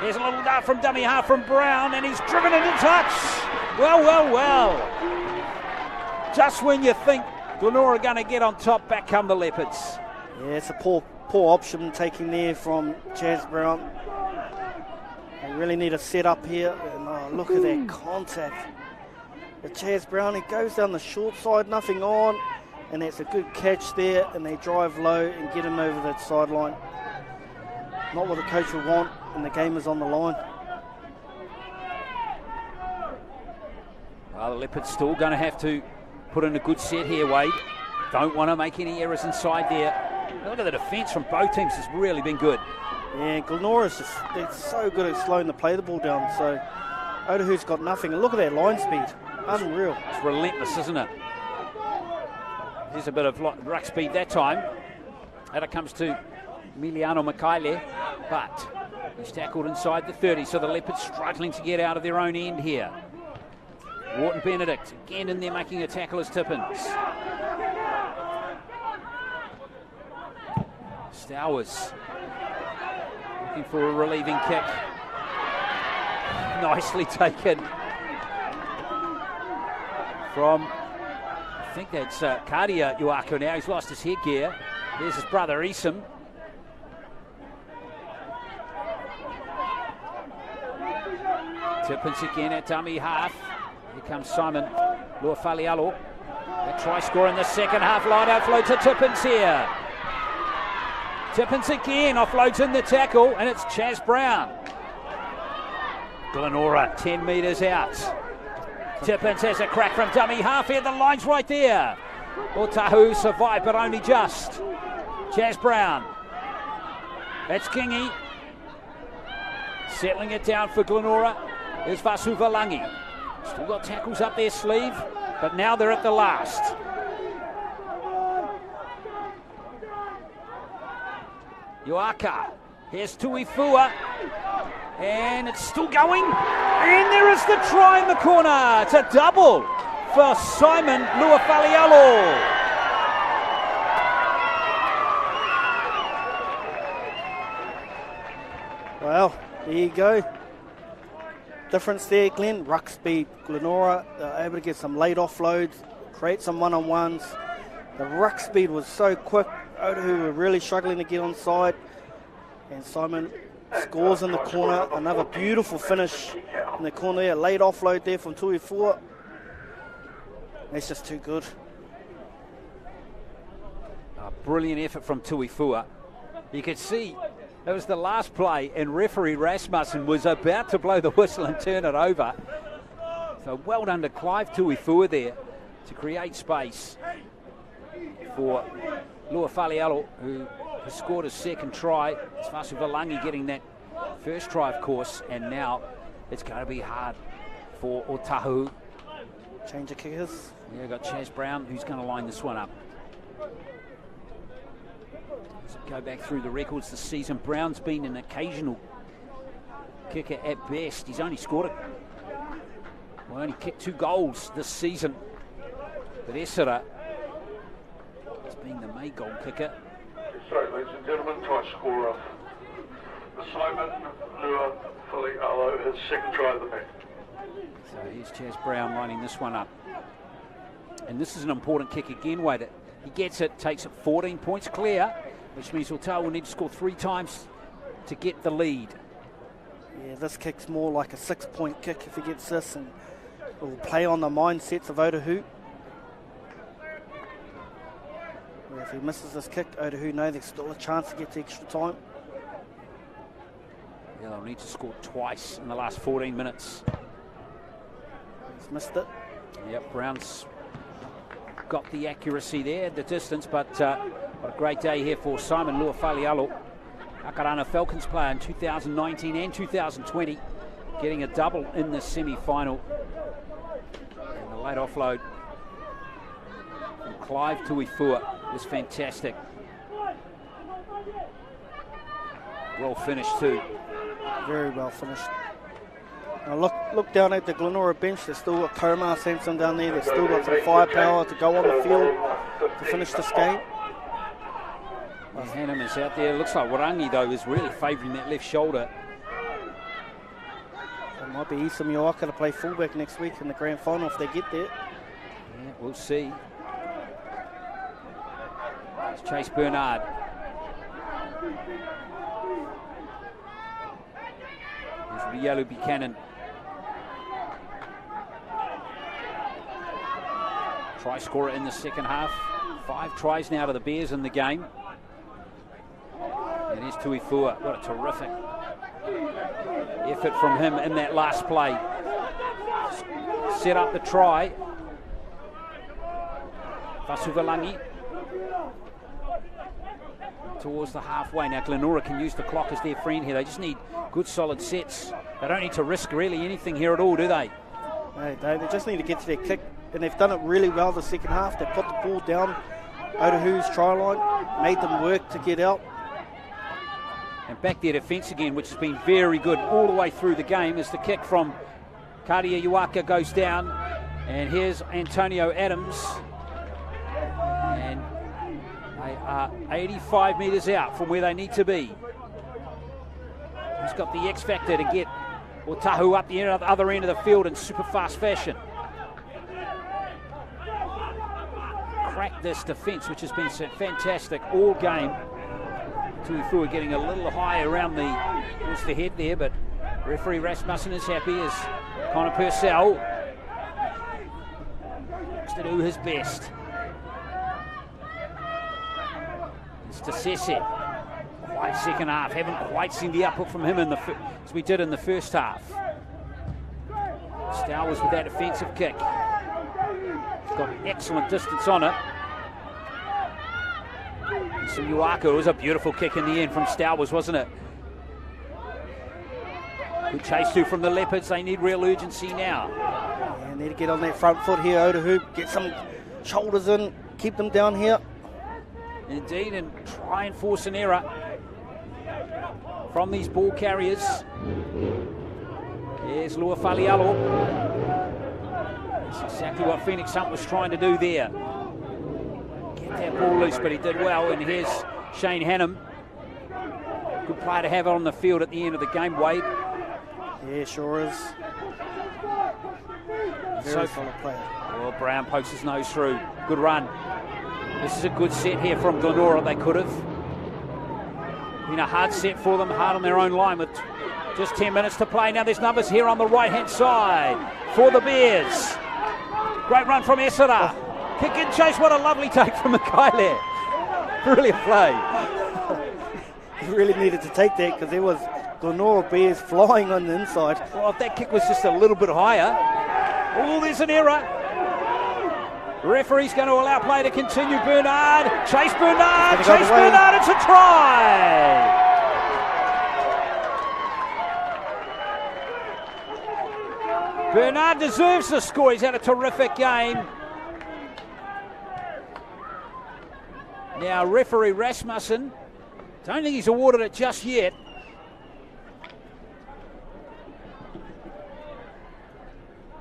Here's a little dart from dummy half from Brown, and he's driven into touch. Well, well, well. Just when you think Glenora are going to get on top, back come the Leopards. Yeah, it's a poor option taking there from Chaz Brown. They really need a set up here. And oh, look at that contact. The Chaz Brown, he goes down the short side, nothing on. And that's a good catch there. And they drive low and get him over that sideline. Not what the coach would want, and the game is on the line. Well, the Leopards still going to have to put in a good set here, Wade. Don't want to make any errors inside there. Look at the defence from both teams has really been good. Yeah, Glenora's just, they're so good at slowing the play the ball down. So Otahu's got nothing. And look at that line speed. Unreal. It's relentless, isn't it? There's a bit of ruck speed that time. And it comes to Emiliano Makaile, but he's tackled inside the 30, so the Leopards struggling to get out of their own end here. Wharton Benedict again in there making a tackle as Tippins. Stowers looking for a relieving kick. Nicely taken from think that's Kadia Yuaka now. He's lost his headgear. There's his brother Isam. Tippins again at dummy half. Here comes Simon Luafalialo. A try score in the second half. Line outflow to Tippins here. Tippins again offloads in the tackle, and it's Chaz Brown. Glenora 10 metres out. Tippins has a crack from dummy half here. The line's right there. Otahu survived, but only just. Chaz Brown. That's Kingy. Settling it down for Glenora is Vasu Valangi. Still got tackles up their sleeve, but now they're at the last. Yuaka. Here's Tuifua. And it's still going. And there is the try in the corner. It's a double for Simon Luafalialo. Well, there you go. Difference there, Glenn. Ruck speed. Glenora able to get some late offloads, create some one-on-ones. The ruck speed was so quick. Otahu were really struggling to get onside. And Simon scores in the corner. Another beautiful finish in the corner there. Late offload there from Tuifua. That's just too good. A brilliant effort from Tuifua. You could see it was the last play, and referee Rasmussen was about to blow the whistle and turn it over. So well done to Clive Tuifua there to create space for Luafalialo, who has scored his second try. It's Vasu Valangi getting that first try, of course, and now it's going to be hard for Otahu. Change of kickers. Yeah, we've got Chaz Brown, who's going to line this one up. Go back through the records this season. Brown's been an occasional kicker at best. He's only scored only kicked 2 goals this season. But Esera has been the main goal kicker. Sorry, ladies and gentlemen, try scorer Simon Luafalialo, his second try of the match. So here's Chaz Brown lining this one up. And this is an important kick again, Wade. He gets it, takes it 14 points clear, which means Otahu will need to score 3 times to get the lead. Yeah, this kick's more like a 6-point kick if he gets this, and it will play on the mindsets of Otahu. Where if he misses this kick, Otahu know there's still a chance to get to extra time. Yeah, they'll need to score twice in the last 14 minutes. He's missed it. Yep, Brown's got the accuracy there, the distance, but what a great day here for Simon Luafalialo, Akarana Falcons player in 2019 and 2020, getting a double in the semi-final. And the late offload from Clive Tuifua was fantastic. Well finished too. Very well finished. Now look down at the Glenora bench. They've still got Komar Sampson down there. They've still got some firepower to go on the field to finish this game. Well, Hannum is out there. Looks like Warangi, though, is really favouring that left shoulder. It might be Isam Yuaka to play fullback next week in the grand final if they get there. Yeah, we'll see. It's Chase Bernard. There's Rielu Buchanan. Try scorer in the second half. 5 tries now to the Bears in the game. And here's Tuifua. What a terrific effort from him in that last play. Set up the try. Vasuvalangi towards the halfway. Now Glenora can use the clock as their friend here. They just need good solid sets. They don't need to risk really anything here at all, do they? No, they just need to get to their kick. And they've done it really well the second half. They put the ball down Otahu's try line, made them work to get out. And back their defence again, which has been very good all the way through the game, as the kick from Kadia Yuaka goes down. And here's Antonio Adams. And they are 85 metres out from where they need to be. He's got the X factor to get Otahu up the other end of the field in super fast fashion. cracked this defence, which has been fantastic all game. Otahu getting a little high around the head there, but referee Rasmussen is happy as Connor Purcell looks to do his best. It's to Sese. Quite second half. Haven't quite seen the output from him as we did in the first half. Stowers with that offensive kick. He's got excellent distance on it. Some Uaka. It was a beautiful kick in the end from Stowers, wasn't it? Good chase through from the Leopards. They need real urgency now. Yeah, need to get on that front foot here, Otahu. Get some shoulders in. Keep them down here. Indeed, and try and force an error from these ball carriers. There's Lua Falialo. That's exactly what Phoenix Hunt was trying to do there. Get that ball loose, but he did well. And here's Shane Hannum. Good player to have on the field at the end of the game, Wade. Yeah, sure is. Very solid player. Well, Brown pokes his nose through. Good run. This is a good set here from Glenora. They could have been a hard set for them, hard on their own line with just 10 minutes to play. Now there's numbers here on the right-hand side for the Bears. Great run from Esera. Kick and chase. What a lovely take from Mikaele. Brilliant play. He really needed to take that because there was Glenora Bears flying on the inside. Well, if that kick was just a little bit higher. Oh, there's an error. The referee's going to allow play to continue. Bernard. Chase Bernard. Chase Bernard. It's a try. Bernard deserves the score. He's had a terrific game. Now, referee Rasmussen, don't think he's awarded it just yet.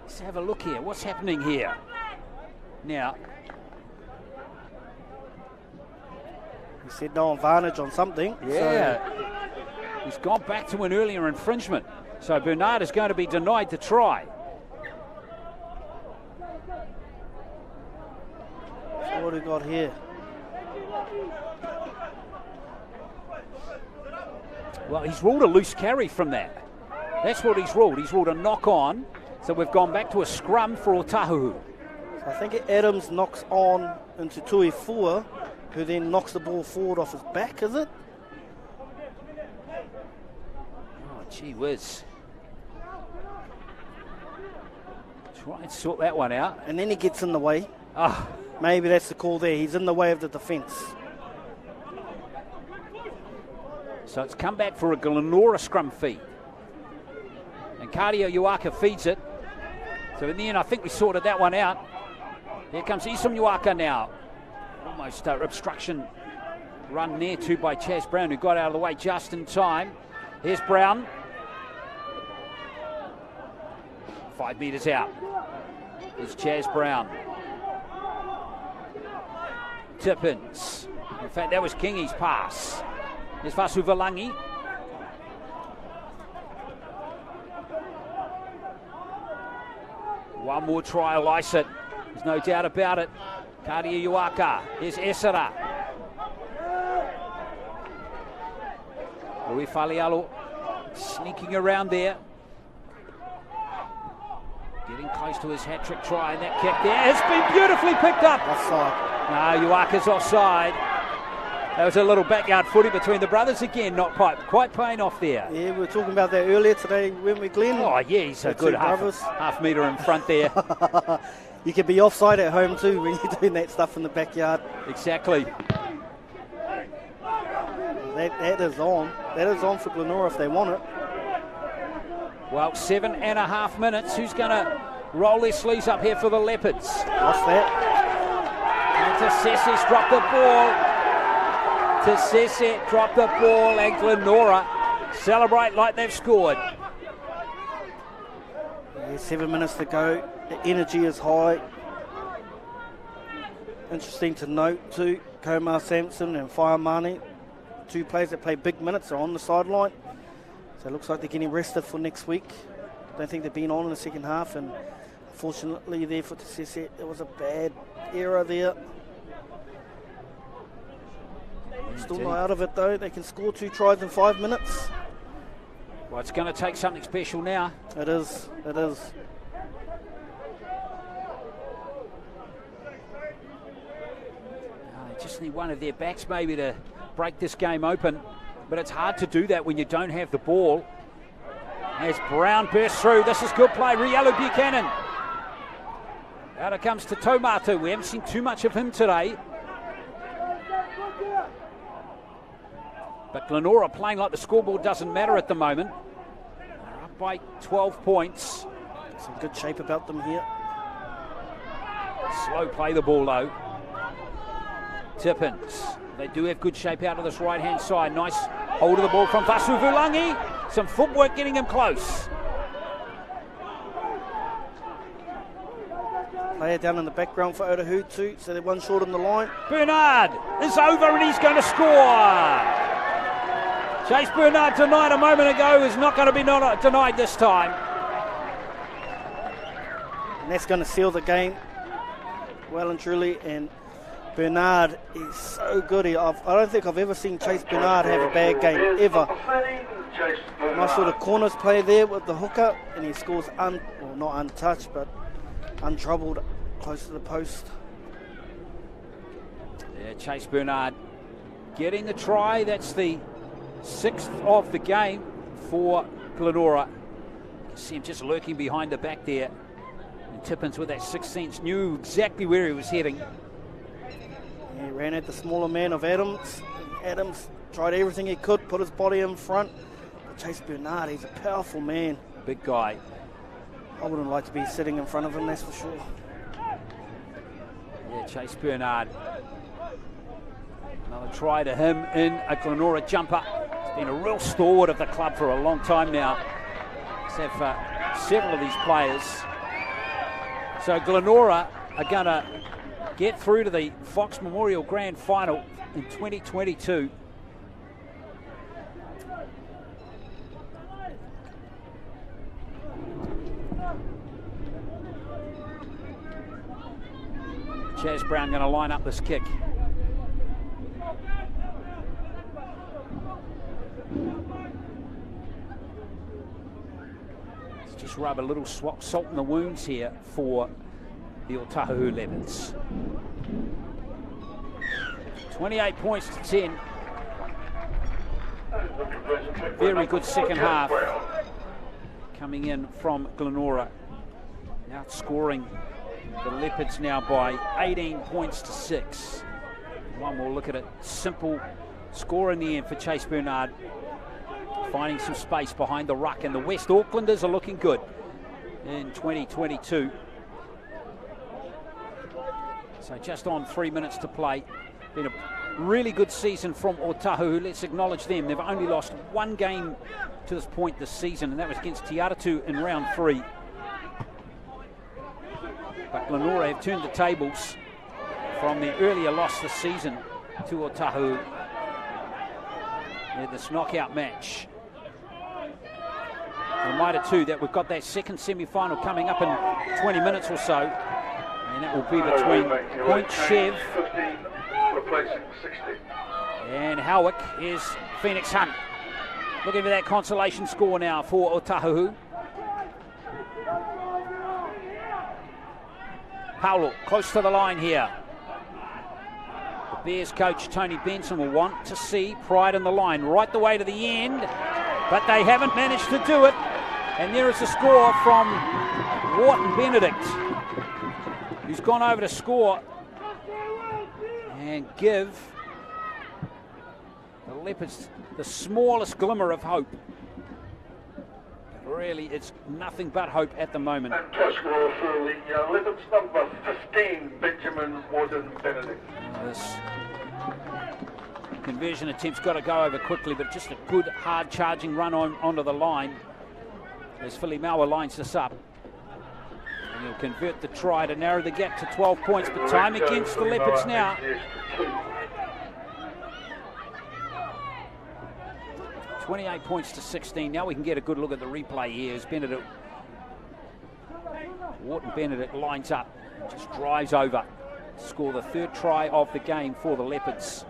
Let's have a look here. What's happening here? Now, he said no advantage on something. Yeah. So he's gone back to an earlier infringement. So Bernard is going to be denied the try. So what do we got here? Well, he's ruled a loose carry from that. That's what he's ruled. He's ruled a knock on. So we've gone back to a scrum for Otahu. I think Adams knocks on into Tuifua, who then knocks the ball forward off his back, is it? Oh, gee whiz. Try and sort that one out. And then he gets in the way. Oh. Maybe that's the call there. He's in the way of the defence. So it's come back for a Glenora scrum feed. And Cardio Uaka feeds it. So in the end, I think we sorted that one out. Here comes Isam Uaka now. Almost obstruction run near to by Chaz Brown, who got out of the way just in time. Here's Brown. 5 metres out. Here's Chaz Brown. Tippins. In fact, that was Kingi's pass. Here's Vasu Valangi. One more try will ice it. There's no doubt about it. Kadia Uaka. Here's Esera. Rui Falialo sneaking around there. Getting close to his hat-trick try, and that kick there has been beautifully picked up. Offside. No, Uaka's offside. That was a little backyard footy between the brothers again, not quite paying off there. Yeah, we were talking about that earlier today, weren't we, Glenn? Oh, yeah, he's a good half metre in front there. You can be offside at home too when you're doing that stuff in the backyard. Exactly. That is on. That is on for Glenora if they want it. Well, 7.5 minutes. Who's going to roll their sleeves up here for the Leopards? Lost that. And Tassese's dropped the ball. Tassese dropped the ball, and Glenora celebrate like they've scored. Yeah, 7 minutes to go. The energy is high. Interesting to note too, Komar Sampson and Whaiamane, 2 players that play big minutes, are on the sideline. So it looks like they're getting rested for next week. Don't think they've been on in the second half, and unfortunately there for Tassese, there was a bad error there. Still not out of it though. They can score 2 tries in 5 minutes. Well, it's going to take something special now. It is. It is. They just need one of their backs maybe to break this game open. But it's hard to do that when you don't have the ball. As Brown bursts through, this is good play. Rielu Buchanan. Out it comes to Tomatu. We haven't seen too much of him today. But Glenora playing like the scoreboard doesn't matter at the moment. They're up by 12 points. Some good shape about them here. Slow play the ball though. Tippins. They do have good shape out of this right-hand side. Nice hold of the ball from Vasu Vulangi. Some footwork getting him close. Player down in the background for Otahu too, so they're one short on the line. Bernard is over and he's going to score. Chase Bernard denied a moment ago is not going to be denied this time. And that's going to seal the game well and truly. And Bernard is so good. I don't think I've ever seen Chase Bernard have a bad game, ever. Nice sort of corners play there with the hooker, and he scores, well, not untouched, but untroubled, close to the post. Yeah, Chase Bernard getting the try. That's the 6th of the game for Glenora. You can see him just lurking behind the back there. And Tippins with that 6th sense knew exactly where he was heading. He ran at the smaller man of Adams. Adams tried everything he could, put his body in front. But Chase Bernard, he's a powerful man. Big guy. I wouldn't like to be sitting in front of him, that's for sure. Yeah, Chase Bernard. Another try to him in a Glenora jumper. He's been a real stalwart of the club for a long time now. Except for several of these players. So Glenora are going to get through to the Fox Memorial Grand Final in 2022. Chaz Brown going to line up this kick. Let's just rub a little salt in the wounds here for the Otahu Leopards. 28 points to 10. Very good second half coming in from Glenora. Outscoring the Leopards now by 18 points to 6. One more look at it. Simple score in the end for Chase Bernard. Finding some space behind the ruck, and the West Aucklanders are looking good in 2022. So just on 3 minutes to play. Been a really good season from Otahu. Let's acknowledge them. They've only lost one game to this point this season, and that was against Te Aratu in round 3. But Glenora have turned the tables from their earlier loss this season to Otahu in this knockout match. A reminder too that we've got that second semi-final coming up in 20 minutes or so, and that will be between Point Chev and Howick is Phoenix Hunt. Looking for that consolation score now for Otahu. Paulo close to the line here. The Bears coach Tony Benson will want to see pride in the line right the way to the end, but they haven't managed to do it. And there is a score from Wharton Benedict, who's gone over to score and give the Leopards the smallest glimmer of hope. Really, it's nothing but hope at the moment. And touch score for the Leopards, number 15, Benjamin Wharton Benedict. This conversion attempt's got to go over quickly, but just a good, hard charging run onto the line as Philly Maua lines this up. And he'll convert the try to narrow the gap to 12 points, but time against the Leopards now. 28 points to 16. Now we can get a good look at the replay here as Wharton Benedict lines up, just drives over to score the 3rd try of the game for the Leopards.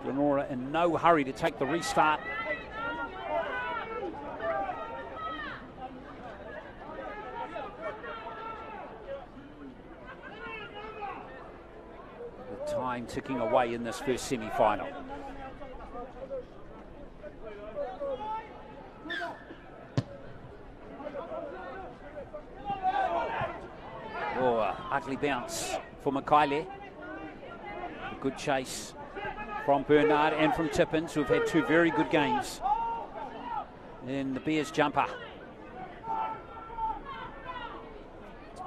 Glenora in no hurry to take the restart. The time ticking away in this first semi-final. Ugly bounce for Makaile. A good chase from Bernard and from Tippins, who have had two very good games in the Bears jumper.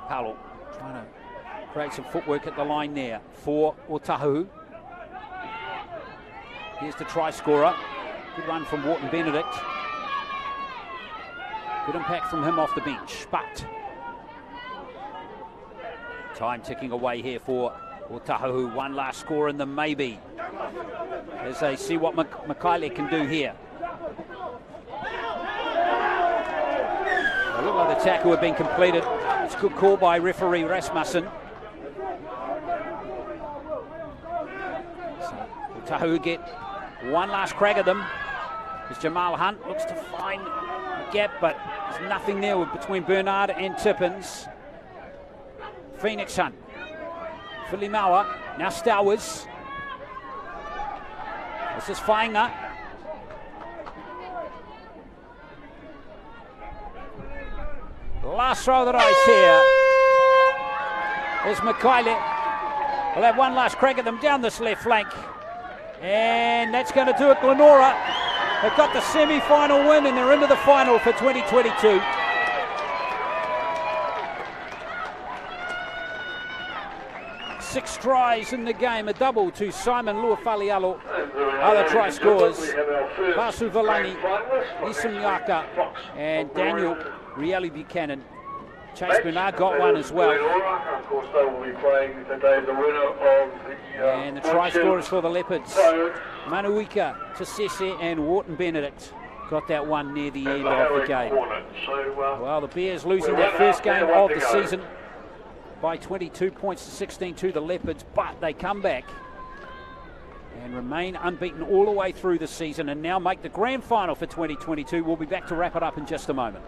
Paulo trying to create some footwork at the line there for Otahu. Here's the try scorer. Good run from Wharton Benedict. Good impact from him off the bench, but time ticking away here for Otahu. One last score and then maybe, as they see what Makaile can do here. It looked like the tackle had been completed. It's a good call by referee Rasmussen. So Otahu get one last crack at them as Jamal Hunt looks to find a gap, but there's nothing there between Bernard and Tippins. Phoenix Hunt, Filimaua, now Stowers. This is Fainga. Last throw of the race here is Makaile. We'll have one last crack at them down this left flank. And that's going to do it. Glenora have got the semi-final win and they're into the final for 2022. Six tries in the game, a double to Simon Luafalialo. Other try scorers, Basu Valani, Isam Yaka, and Daniel Rieli Buchanan. Chase Bernard got one as well. And the try scorers for the Leopards, Manuika, Tasese, and Wharton Benedict got that one near the end of the game. Well, the Bears losing their first game of the season by 22 points to 16 to the Leopards, but they come back and remain unbeaten all the way through the season and now make the grand final for 2022. We'll be back to wrap it up in just a moment.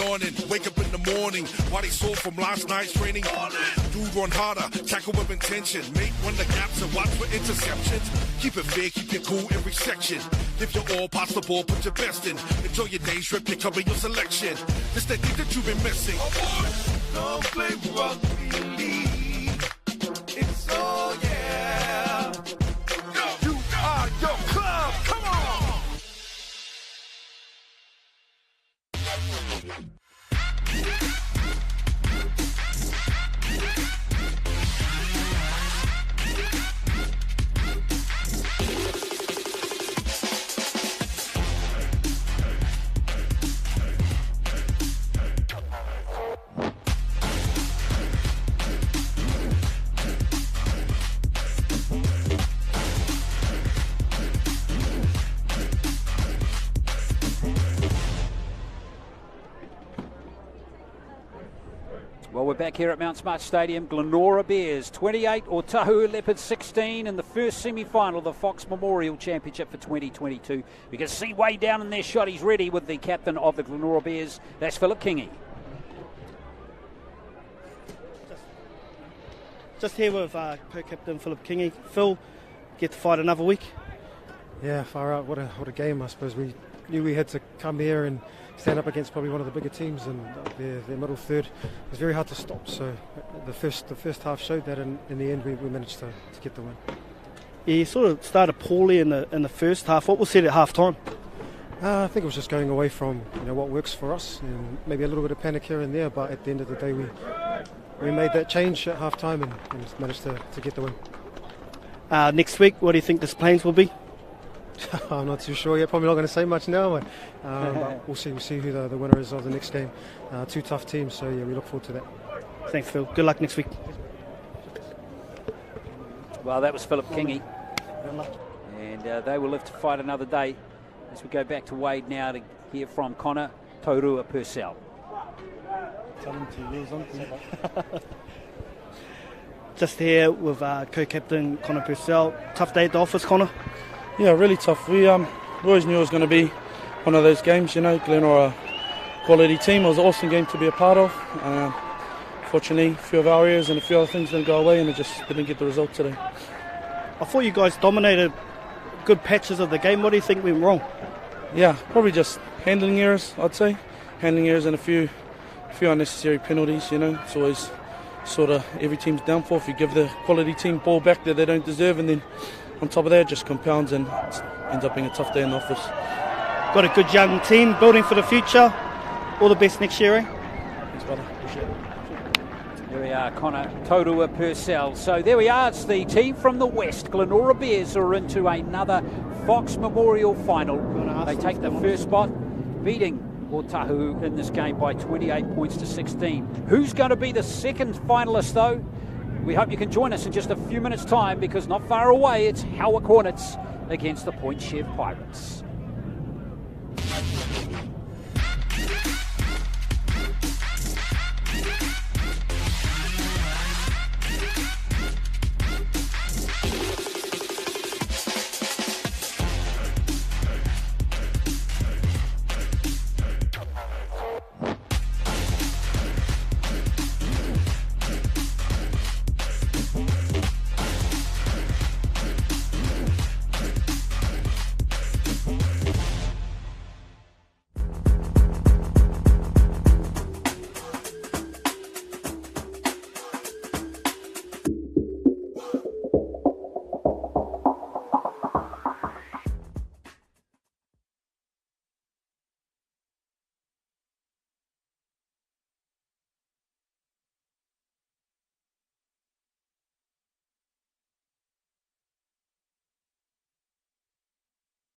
On and wake up in the morning. Body sore from last night's training. Dude run harder, tackle with intention. Make run the gaps and watch for interceptions. Keep it fair, keep it cool every section. If you're all pass the ball, put your best in. Enjoy your day, strip, you cover your selection. This the thing that you've been missing. Don't play rugby league. It's all yeah. You are your club. Come on. Well, we're back here at Mount Smart Stadium. Glenora Bears 28, Otahu Leopards 16 in the first semi-final of the Fox Memorial Championship for 2022. You can see way down in their shot, he's ready with the captain of the Glenora Bears. That's Philip Kingy. Just here with co-captain Philip Kingy. Phil, get to fight another week. Yeah, far out. What a game. I suppose we knew we had to come here and stand up against probably one of the bigger teams, and their middle third was very hard to stop. So the first half showed that, and in the end we managed to get the win. Yeah, you sort of started poorly in the first half. What was said at half time? I think it was just going away from what works for us, and maybe a little bit of panic here and there. But at the end of the day, we made that change at half time and managed to get the win. Next week, what do you think the plans will be? I'm not too sure yet. Probably not going to say much now, but we'll see. We'll see who the winner is of the next game. Two tough teams, so yeah, we look forward to that. Thanks, Phil. Good luck next week. Well, that was Philip Kingy, and they will live to fight another day. As we go back to Wade now to hear from Connor Taurua Purcell. Just here with co-captain Connor Purcell. Tough day at the office, Connor. Yeah, really tough. We always knew it was going to be one of those games. Glenora quality team. It was an awesome game to be a part of. Fortunately, a few of our areas and a few other things didn't go away, and it just didn't get the result today. I thought you guys dominated good patches of the game. What do you think went wrong? Yeah, probably just handling errors, I'd say. Handling errors and a few unnecessary penalties. It's always sort of every team's downfall if you give the quality team ball back that they don't deserve, and then on top of that it just compounds and ends up being a tough day in the office. Got a good young team building for the future. All the best next year, eh? Thanks, brother. Appreciate it. There we are, Connor Taurua Purcell. So there we are, it's the team from the West. Glenora Bears are into another Fox Memorial final. They take the first spot, beating Otahu in this game by 28 points to 16. Who's going to be the second finalist, though? We hope you can join us in just a few minutes' time, because not far away, it's Howick Hornets against the Point Chev Pirates.